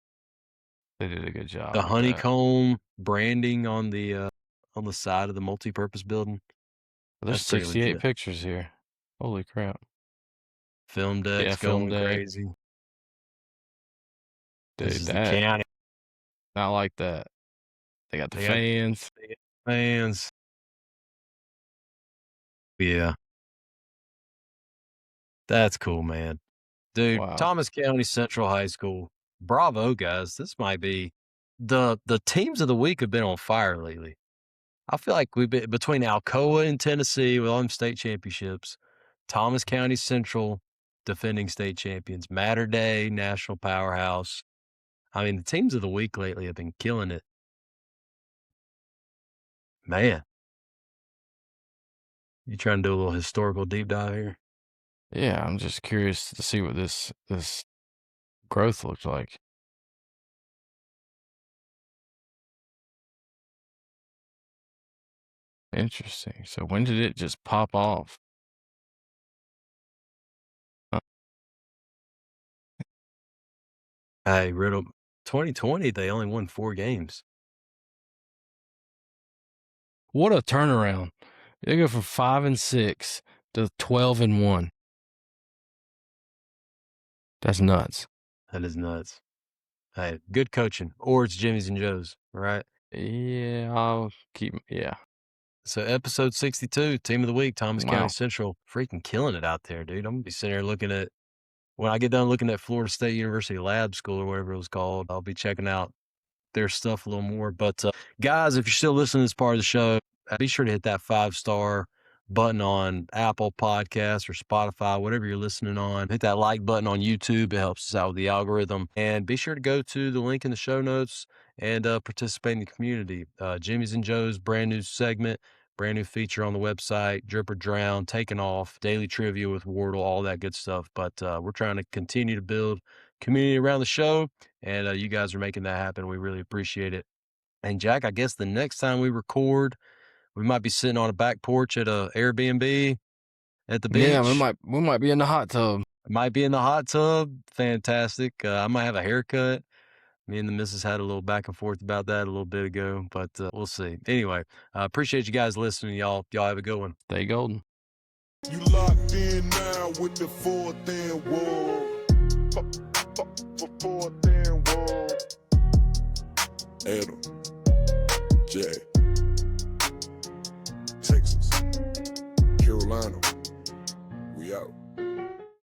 They did a good job. The with that. honeycomb branding on the side of the multipurpose building. There's That's pretty 68 legit. pictures here. Holy crap. Film decks Yeah, film going deck. crazy. This Dude, is the that county. not like that. They got the They got- fans. Fans. Yeah. That's cool, man. Dude, Wow. Thomas County Central High School. Bravo, guys. This might be the teams of the week have been on fire lately. I feel like we've been between Alcoa and Tennessee with all them state championships, Thomas County Central defending state champions, Mater Day, national powerhouse. I mean, the teams of the week lately have been killing it. Man. You trying to do a little historical deep dive here? Yeah, I'm just curious to see what this growth looks like. Interesting. So when did it just pop off? Hey, Riddle, 2020, they only won 4 games. What a turnaround. They go from 5-6 to 12-1. That's nuts. That is nuts. Hey, good coaching. Or it's Jimmy's and Joe's, right? Yeah, I'll keep. Yeah. So episode 62, team of the week, Thomas Wow. County Central, freaking killing it out there, dude. I'm gonna be sitting there looking at when I get done looking at Florida State University Lab School or whatever it was called. I'll be checking out their stuff a little more. But guys, if you're still listening to this part of the show, be sure to hit that 5-star button on Apple Podcasts or Spotify, whatever you're listening on. Hit that like button on YouTube. It helps us out with the algorithm. And be sure to go to the link in the show notes and participate in the community. Jimmy's and Joe's brand new segment, brand new feature on the website, Drip or Drown, taking off, daily trivia with Wardle, all that good stuff. But we're trying to continue to build community around the show, and you guys are making that happen. We really appreciate it. And Jack, I guess the next time we record, we might be sitting on a back porch at a Airbnb at the beach. Yeah, we might be in the hot tub. Might be in the hot tub. Fantastic. I might have a haircut. Me and the missus had a little back and forth about that a little bit ago, but we'll see. Anyway, appreciate you guys listening, y'all. Y'all have a good one. Stay golden. You locked in now with the fourth and wall. Fourth and wall. Adam, Jay.